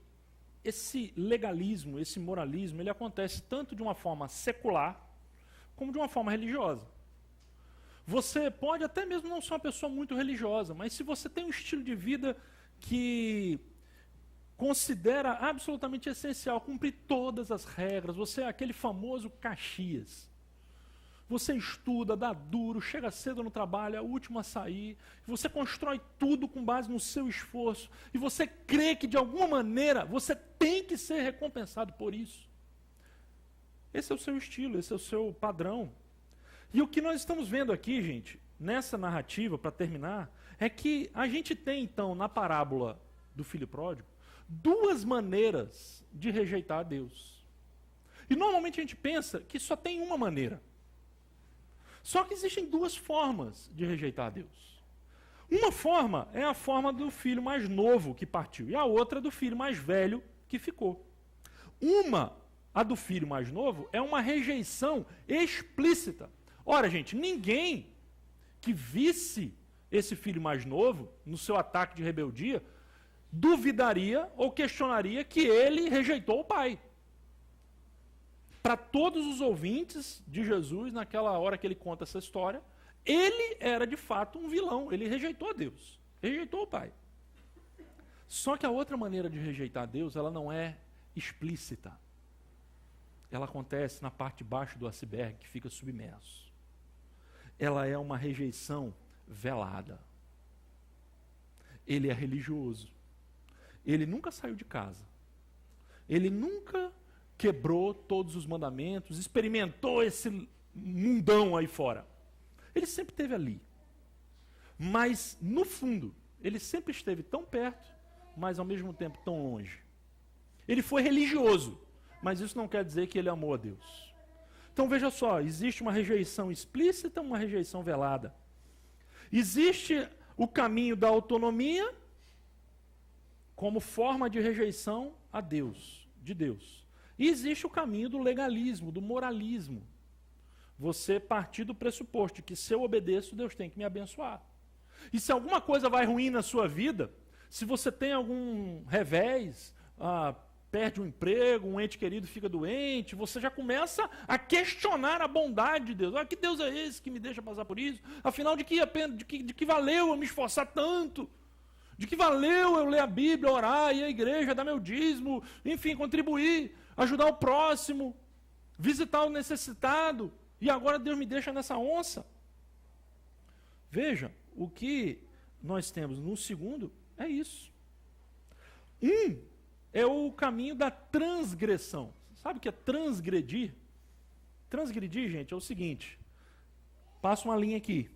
esse legalismo, esse moralismo, ele acontece tanto de uma forma secular, como de uma forma religiosa. Você pode até mesmo não ser uma pessoa muito religiosa, mas se você tem um estilo de vida que considera absolutamente essencial cumprir todas as regras, você é aquele famoso Caxias. Você estuda, dá duro, chega cedo no trabalho, é o último a sair, você constrói tudo com base no seu esforço, e você crê que de alguma maneira você tem que ser recompensado por isso. Esse é o seu estilo, esse é o seu padrão. E o que nós estamos vendo aqui, gente, nessa narrativa, para terminar, é que a gente tem, então, na parábola do filho pródigo, duas maneiras de rejeitar a Deus. E normalmente a gente pensa que só tem uma maneira. Só que existem duas formas de rejeitar a Deus. Uma forma é a forma do filho mais novo que partiu, e a outra do filho mais velho que ficou. A do filho mais novo, é uma rejeição explícita. Ora, gente, ninguém que visse esse filho mais novo, no seu ataque de rebeldia, duvidaria ou questionaria que ele rejeitou o pai. Para todos os ouvintes de Jesus, naquela hora que ele conta essa história, ele era de fato um vilão, ele rejeitou a Deus, rejeitou o pai. Só que a outra maneira de rejeitar a Deus, ela não é explícita. Ela acontece na parte de baixo do iceberg, que fica submerso. Ela é uma rejeição velada. Ele é religioso. Ele nunca saiu de casa. Ele nunca quebrou todos os mandamentos, experimentou esse mundão aí fora. Ele sempre esteve ali. Mas, no fundo, ele sempre esteve tão perto, mas ao mesmo tempo tão longe. Ele foi religioso, mas isso não quer dizer que ele amou a Deus. Então veja só, existe uma rejeição explícita, uma rejeição velada. Existe o caminho da autonomia como forma de rejeição a Deus, de Deus. E existe o caminho do legalismo, do moralismo. Você partir do pressuposto de que se eu obedeço, Deus tem que me abençoar. E se alguma coisa vai ruim na sua vida, se você tem algum revés, perde um emprego, um ente querido fica doente, você já começa a questionar a bondade de Deus. Que Deus é esse que me deixa passar por isso? Afinal, de que valeu eu me esforçar tanto? De que valeu eu ler a Bíblia, orar, ir à igreja, dar meu dízimo, enfim, contribuir, ajudar o próximo, visitar o necessitado, e agora Deus me deixa nessa onça? Veja, o que nós temos no segundo é isso. É o caminho da transgressão. Sabe o que é transgredir? Transgredir, gente, é o seguinte. Passa uma linha aqui.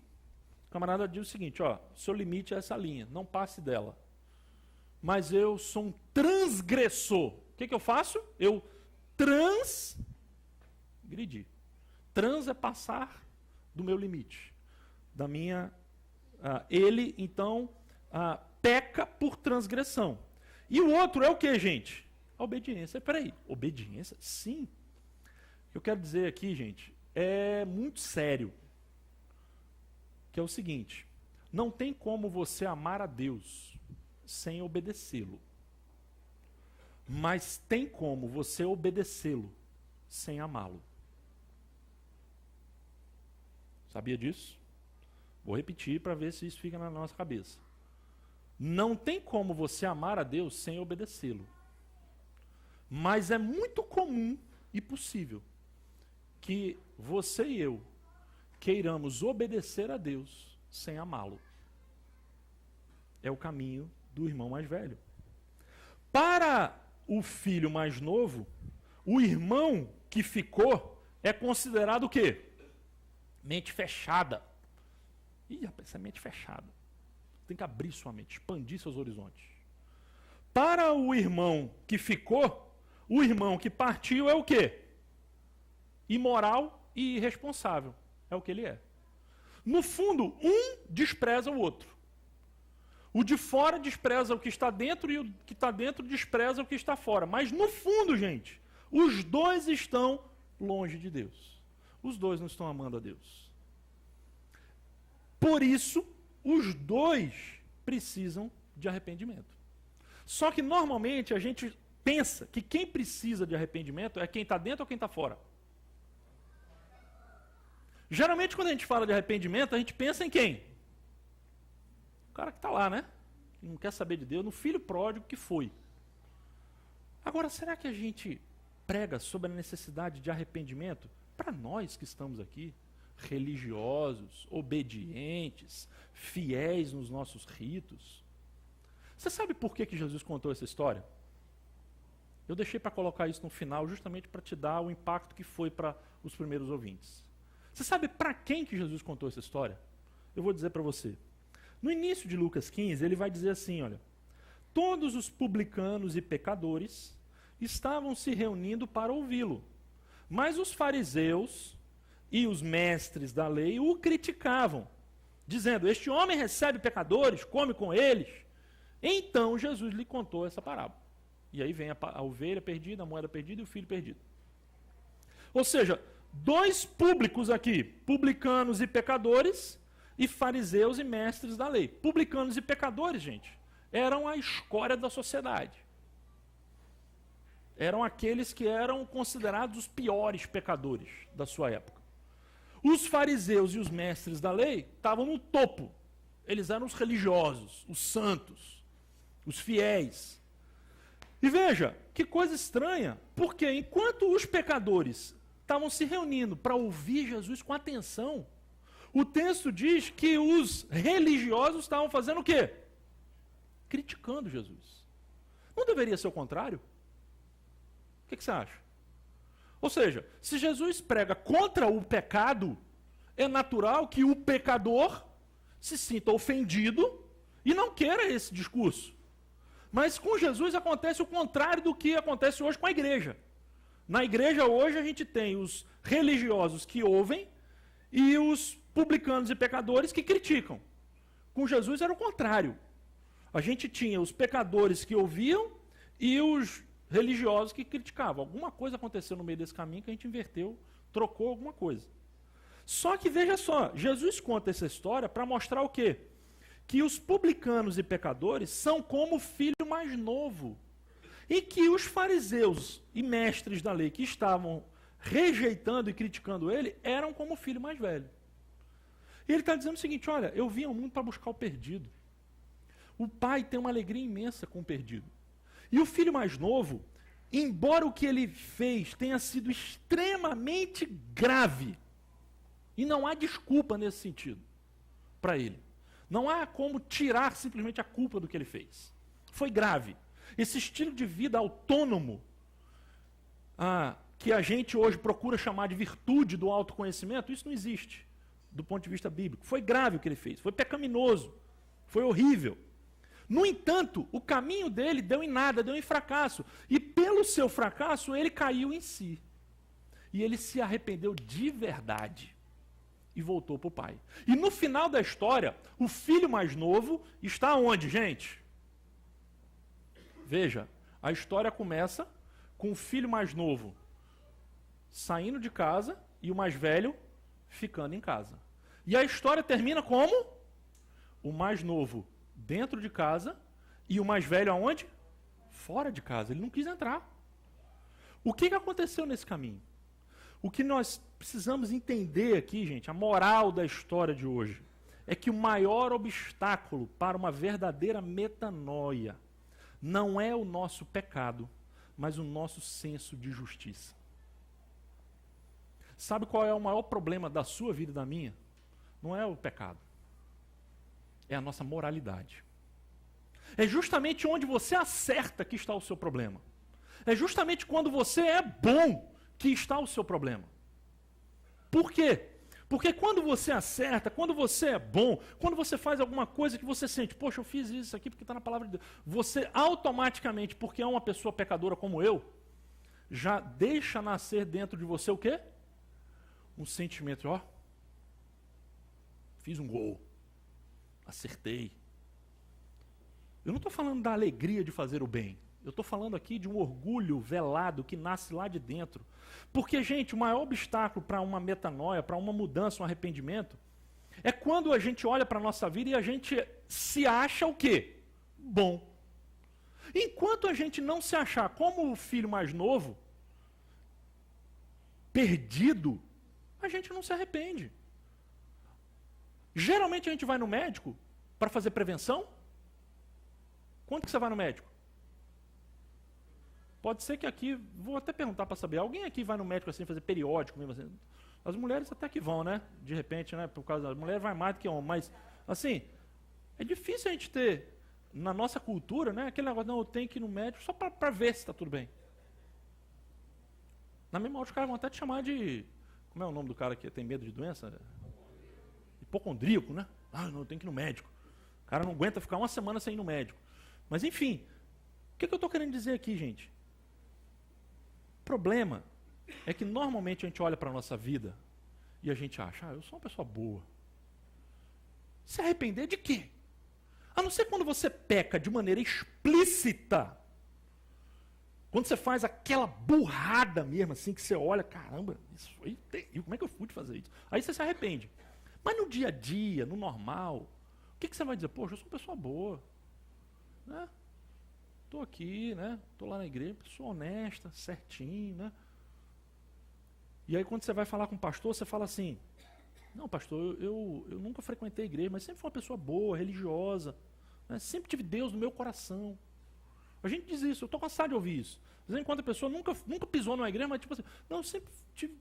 O camarada diz o seguinte, seu limite é essa linha, não passe dela. Mas eu sou um transgressor. O que eu faço? Eu transgredi. Trans é passar do meu limite. Da minha... ele, então, peca por transgressão. E o outro é o que, gente? A obediência. Peraí, obediência? Sim. O que eu quero dizer aqui, gente, é muito sério. Que é o seguinte, Não tem como você amar a Deus sem obedecê-lo. Mas tem como você obedecê-lo sem amá-lo. Sabia disso? Vou repetir para ver se isso fica na nossa cabeça. Não tem como você amar a Deus sem obedecê-lo. Mas é muito comum e possível que você e eu queiramos obedecer a Deus sem amá-lo. É o caminho do irmão mais velho. Para o filho mais novo, o irmão que ficou é considerado o quê? Mente fechada. Ih, rapaz, isso é mente fechada. Tem que abrir sua mente, expandir seus horizontes. Para o irmão que ficou, o irmão que partiu é o quê? Imoral e irresponsável. É o que ele é. No fundo, um despreza o outro. O de fora despreza o que está dentro e o que está dentro despreza o que está fora. Mas no fundo, gente, os dois estão longe de Deus. Os dois não estão amando a Deus. Por isso, os dois precisam de arrependimento. Só que normalmente a gente pensa que quem precisa de arrependimento é quem está dentro ou quem está fora. Geralmente quando a gente fala de arrependimento, a gente pensa em quem? O cara que está lá, né? Que não quer saber de Deus, no filho pródigo que foi. Agora, será que a gente prega sobre a necessidade de arrependimento para nós que estamos aqui? Religiosos, obedientes, fiéis nos nossos ritos. Você sabe por que Jesus contou essa história? Eu deixei para colocar isso no final, justamente para te dar o impacto que foi para os primeiros ouvintes. Você sabe para quem que Jesus contou essa história? Eu vou dizer para você. No início de Lucas 15, ele vai dizer assim, olha, todos os publicanos e pecadores estavam se reunindo para ouvi-lo, mas os fariseus e os mestres da lei o criticavam, dizendo, este homem recebe pecadores, come com eles. Então Jesus lhe contou essa parábola. E aí vem a ovelha perdida, a moeda perdida e o filho perdido. Ou seja, dois públicos aqui, publicanos e pecadores, e fariseus e mestres da lei. Publicanos e pecadores, gente, eram a escória da sociedade. Eram aqueles que eram considerados os piores pecadores da sua época. Os fariseus e os mestres da lei estavam no topo. Eles eram os religiosos, os santos, os fiéis. E veja, que coisa estranha, porque enquanto os pecadores estavam se reunindo para ouvir Jesus com atenção, o texto diz que os religiosos estavam fazendo o quê? Criticando Jesus. Não deveria ser o contrário? O que você acha? Ou seja, se Jesus prega contra o pecado, é natural que o pecador se sinta ofendido e não queira esse discurso. Mas com Jesus acontece o contrário do que acontece hoje com a igreja. Na igreja hoje a gente tem os religiosos que ouvem e os publicanos e pecadores que criticam. Com Jesus era o contrário. A gente tinha os pecadores que ouviam e os religiosos que criticavam. Alguma coisa aconteceu no meio desse caminho que a gente inverteu, trocou alguma coisa. Só que veja só, Jesus conta essa história para mostrar o quê? Que os publicanos e pecadores são como o filho mais novo. E que os fariseus e mestres da lei que estavam rejeitando e criticando ele, eram como o filho mais velho. E ele está dizendo o seguinte, olha, eu vim ao mundo para buscar o perdido. O pai tem uma alegria imensa com o perdido. E o filho mais novo, embora o que ele fez tenha sido extremamente grave, e não há desculpa nesse sentido para ele. Não há como tirar simplesmente a culpa do que ele fez. Foi grave. Esse estilo de vida autônomo, que a gente hoje procura chamar de virtude do autoconhecimento, isso não existe, do ponto de vista bíblico. Foi grave o que ele fez, foi pecaminoso, foi horrível. No entanto, o caminho dele deu em nada, deu em fracasso. E pelo seu fracasso, ele caiu em si. E ele se arrependeu de verdade. E voltou para o pai. E no final da história, o filho mais novo está onde, gente? Veja, a história começa com o filho mais novo saindo de casa e o mais velho ficando em casa. E a história termina como? o mais novo dentro de casa e o mais velho aonde? Fora de casa. Ele não quis entrar. O que aconteceu nesse caminho? O que nós precisamos entender aqui, gente, a moral da história de hoje, é que o maior obstáculo para uma verdadeira metanoia não é o nosso pecado, mas o nosso senso de justiça. Sabe qual é o maior problema da sua vida e da minha? Não é o pecado. É a nossa moralidade. É justamente onde você acerta que está o seu problema. É justamente quando você é bom que está o seu problema. Por quê? Porque quando você acerta, quando você é bom, quando você faz alguma coisa que você sente, poxa, eu fiz isso aqui porque está na palavra de Deus, você automaticamente, porque é uma pessoa pecadora como eu, já deixa nascer dentro de você o quê? Um sentimento, ó, fiz um gol, acertei. Eu não estou falando da alegria de fazer o bem. Eu estou falando aqui de um orgulho velado que nasce lá de dentro. Porque, gente, o maior obstáculo para uma metanoia, para uma mudança, um arrependimento, é quando a gente olha para a nossa vida e a gente se acha o quê? Bom. Enquanto a gente não se achar como o filho mais novo, perdido, a gente não se arrepende. Geralmente a gente vai no médico para fazer prevenção. Quando que você vai no médico? Pode ser que aqui, vou até perguntar para saber, alguém aqui vai no médico assim, fazer periódico mesmo assim? As mulheres até que vão, né? De repente, né? Por causa das mulheres vai mais do que homem, mas assim, é difícil a gente ter, na nossa cultura, né? Aquele negócio, não, eu tenho que ir no médico só para ver se está tudo bem. Na mesma hora os caras vão até te chamar de, como é o nome do cara que tem medo de doença? Hipocondríaco, né? Ah, não, eu tenho que ir no médico. O cara não aguenta ficar uma semana sem ir no médico. Mas enfim, o que eu estou querendo dizer aqui, gente? O problema é que normalmente a gente olha para a nossa vida e a gente acha, eu sou uma pessoa boa. Se arrepender de quê? A não ser quando você peca de maneira explícita. Quando você faz aquela burrada mesmo, assim, que você olha, caramba, isso foi terrível, como é que eu pude fazer isso? Aí você se arrepende. Mas no dia a dia, no normal, o que você vai dizer? Poxa, eu sou uma pessoa boa. Né? Estou aqui, né? Estou lá na igreja, pessoa honesta, certinho, né? E aí quando você vai falar com o pastor, você fala assim, não, pastor, eu nunca frequentei a igreja, mas sempre fui uma pessoa boa, religiosa, né? Sempre tive Deus no meu coração. A gente diz isso, eu estou cansado de ouvir isso. Às vezes, enquanto a pessoa nunca pisou numa igreja, mas tipo assim, não, eu sempre tive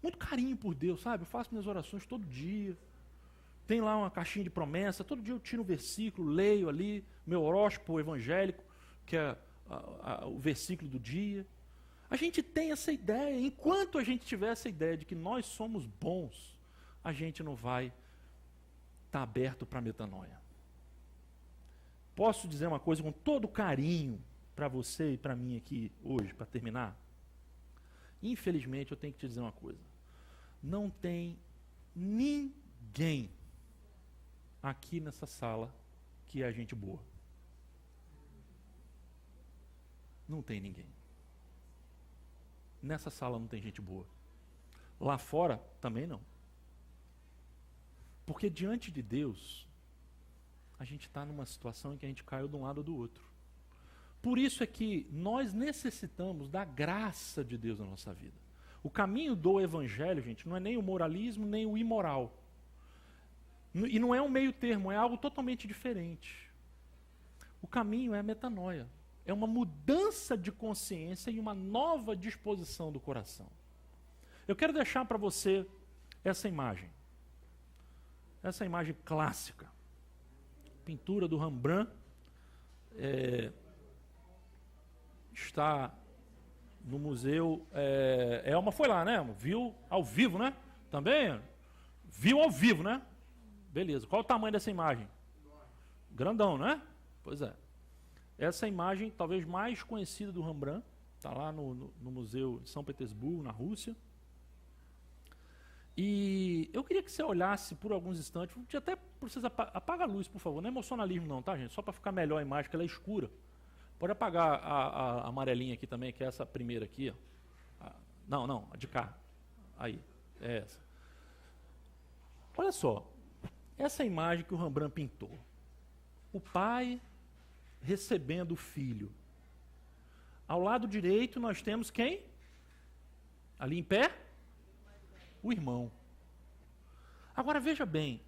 muito carinho por Deus, sabe? Eu faço minhas orações todo dia. Tem lá uma caixinha de promessa, todo dia eu tiro um versículo, leio ali, meu horóscopo evangélico, que é o versículo do dia. A gente tem essa ideia, enquanto a gente tiver essa ideia de que nós somos bons, a gente não vai estar aberto para a metanoia. Posso dizer uma coisa com todo carinho para você e para mim aqui hoje, para terminar? Infelizmente eu tenho que te dizer uma coisa. Não tem ninguém aqui nessa sala que é gente boa. Não tem ninguém. Nessa sala não tem gente boa. Lá fora também não. Porque diante de Deus, a gente está numa situação em que a gente caiu de um lado ou do outro. Por isso é que nós necessitamos da graça de Deus na nossa vida. O caminho do evangelho, gente, não é nem o moralismo, nem o imoral. E não é um meio termo, é algo totalmente diferente. O caminho é a metanoia. É uma mudança de consciência e uma nova disposição do coração. Eu quero deixar para você essa imagem. Essa imagem clássica. Pintura do Rembrandt. Está no museu. Elma foi lá, né? Viu ao vivo, né? Também? Viu ao vivo, né? Beleza. Qual o tamanho dessa imagem? Grandão, né? Pois é. Essa imagem, talvez mais conhecida do Rembrandt, está lá no Museu de São Petersburgo, na Rússia. E eu queria que você olhasse por alguns instantes, até precisa apaga a luz, por favor, não é emocionalismo não, tá, gente? Só para ficar melhor a imagem, que ela é escura. Pode apagar a amarelinha aqui também, que é essa primeira aqui. Ó. A de cá. Aí, é essa. Olha só, essa imagem que o Rembrandt pintou. O pai recebendo o filho. Ao lado direito nós temos quem? Ali em pé? O irmão. Agora veja bem,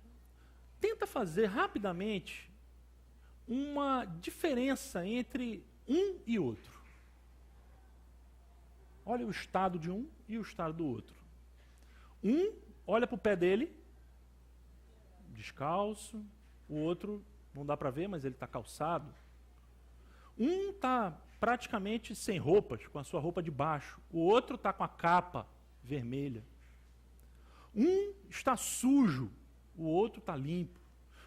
tenta fazer rapidamente uma diferença entre um e outro. Olha o estado de um e o estado do outro. Um olha para o pé dele, descalço, o outro não dá para ver, mas ele está calçado. Um está praticamente sem roupas, com a sua roupa de baixo. O outro está com a capa vermelha. Um está sujo, o outro está limpo.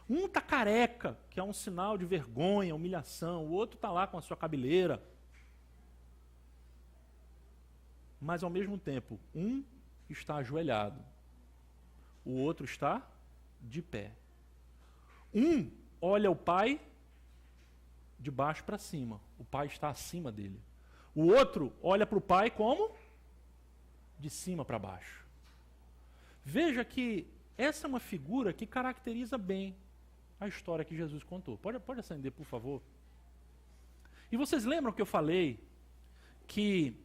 Um está careca, que é um sinal de vergonha, humilhação. O outro está lá com a sua cabeleira. Mas, ao mesmo tempo, um está ajoelhado. O outro está de pé. Um olha o pai de baixo para cima. O pai está acima dele. O outro olha para o pai como? De cima para baixo. Veja que essa é uma figura que caracteriza bem a história que Jesus contou. Pode acender, por favor. E vocês lembram que eu falei que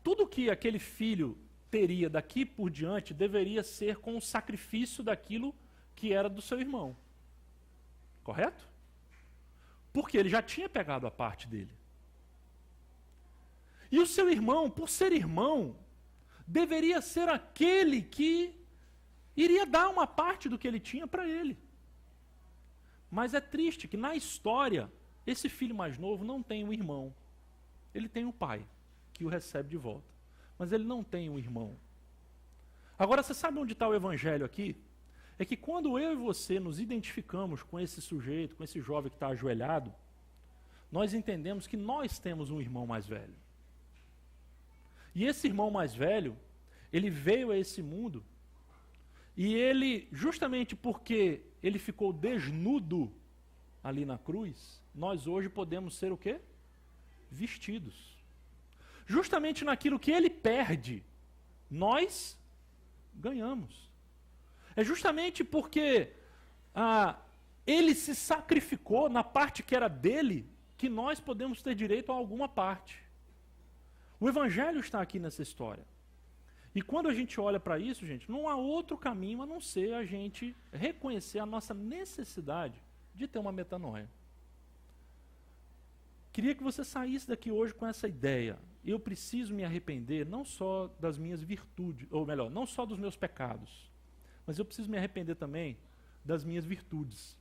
tudo que aquele filho teria daqui por diante deveria ser com o sacrifício daquilo que era do seu irmão. Correto? Porque ele já tinha pegado a parte dele. E o seu irmão, por ser irmão, deveria ser aquele que iria dar uma parte do que ele tinha para ele. Mas é triste que na história, esse filho mais novo não tem um irmão. Ele tem um pai, que o recebe de volta. Mas ele não tem um irmão. Agora, você sabe onde está o evangelho aqui? É que quando eu e você nos identificamos com esse sujeito, com esse jovem que está ajoelhado, nós entendemos que nós temos um irmão mais velho. E esse irmão mais velho, ele veio a esse mundo, e ele, justamente porque ele ficou desnudo ali na cruz, nós hoje podemos ser o quê? Vestidos. Justamente naquilo que ele perde, nós ganhamos. É justamente porque ele se sacrificou na parte que era dele, que nós podemos ter direito a alguma parte. O evangelho está aqui nessa história. E quando a gente olha para isso, gente, não há outro caminho a não ser a gente reconhecer a nossa necessidade de ter uma metanoia. Queria que você saísse daqui hoje com essa ideia. Eu preciso me arrepender não só das minhas virtudes, ou melhor, não só dos meus pecados, mas eu preciso me arrepender também das minhas virtudes.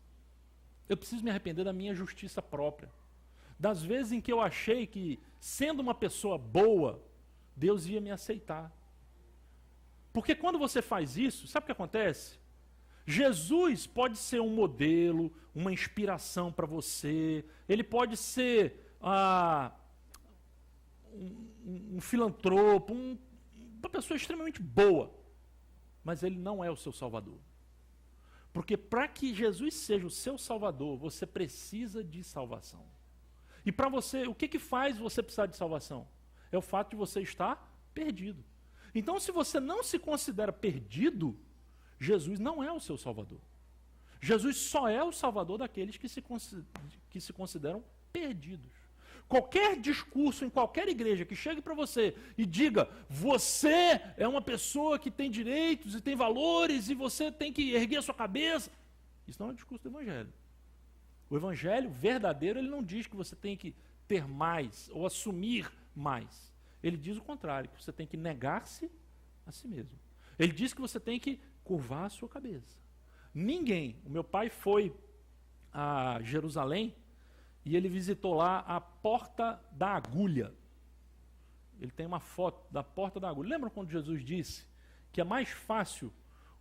Eu preciso me arrepender da minha justiça própria. Das vezes em que eu achei que, sendo uma pessoa boa, Deus ia me aceitar. Porque quando você faz isso, sabe o que acontece? Jesus pode ser um modelo, uma inspiração para você, ele pode ser um filantropo, uma pessoa extremamente boa, mas ele não é o seu Salvador. Porque para que Jesus seja o seu Salvador, você precisa de salvação. E para você, o que faz você precisar de salvação? É o fato de você estar perdido. Então, se você não se considera perdido, Jesus não é o seu Salvador. Jesus só é o Salvador daqueles que se consideram perdidos. Qualquer discurso em qualquer igreja que chegue para você e diga: você é uma pessoa que tem direitos e tem valores e você tem que erguer a sua cabeça, isso não é o discurso do Evangelho. O Evangelho verdadeiro, ele não diz que você tem que ter mais ou assumir mais. Ele diz o contrário, que você tem que negar-se a si mesmo. Ele diz que você tem que curvar a sua cabeça. Ninguém, o meu pai foi a Jerusalém e ele visitou lá a Porta da Agulha. Ele tem uma foto da Porta da Agulha. Lembra quando Jesus disse que é mais fácil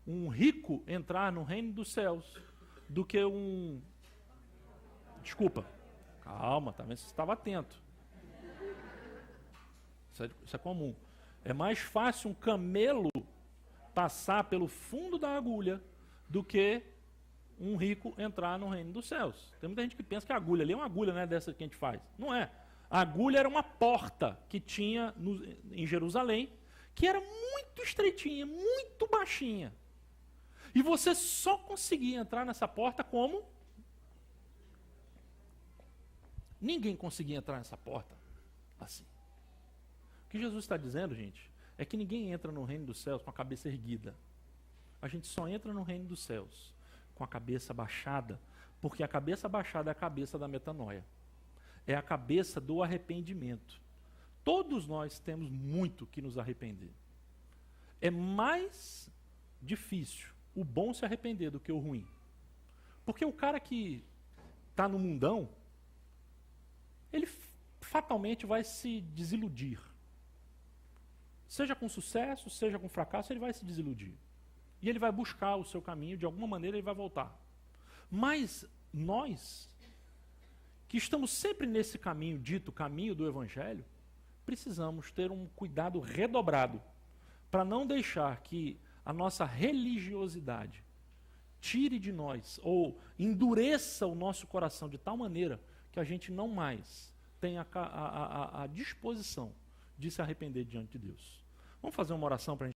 um rico entrar no reino dos céus do que um... Desculpa. Calma, talvez você estava atento. Isso é comum. É mais fácil um camelo passar pelo fundo da agulha do que um rico entrar no reino dos céus. Tem muita gente que pensa que a agulha ali é uma agulha, né, dessa que a gente faz. Não é. A agulha era uma porta que tinha em Jerusalém, que era muito estreitinha, muito baixinha. E você só conseguia entrar nessa porta como? Ninguém conseguia entrar nessa porta assim. O que Jesus está dizendo, gente, é que ninguém entra no reino dos céus com a cabeça erguida. A gente só entra no reino dos céus com a cabeça baixada, porque a cabeça baixada é a cabeça da metanoia. É a cabeça do arrependimento. Todos nós temos muito que nos arrepender. É mais difícil o bom se arrepender do que o ruim. Porque o cara que está no mundão, ele fatalmente vai se desiludir. Seja com sucesso, seja com fracasso, ele vai se desiludir. E ele vai buscar o seu caminho, de alguma maneira ele vai voltar. Mas nós, que estamos sempre nesse caminho, dito caminho do Evangelho, precisamos ter um cuidado redobrado para não deixar que a nossa religiosidade tire de nós ou endureça o nosso coração de tal maneira que a gente não mais tenha a disposição de se arrepender diante de Deus. Vamos fazer uma oração para a gente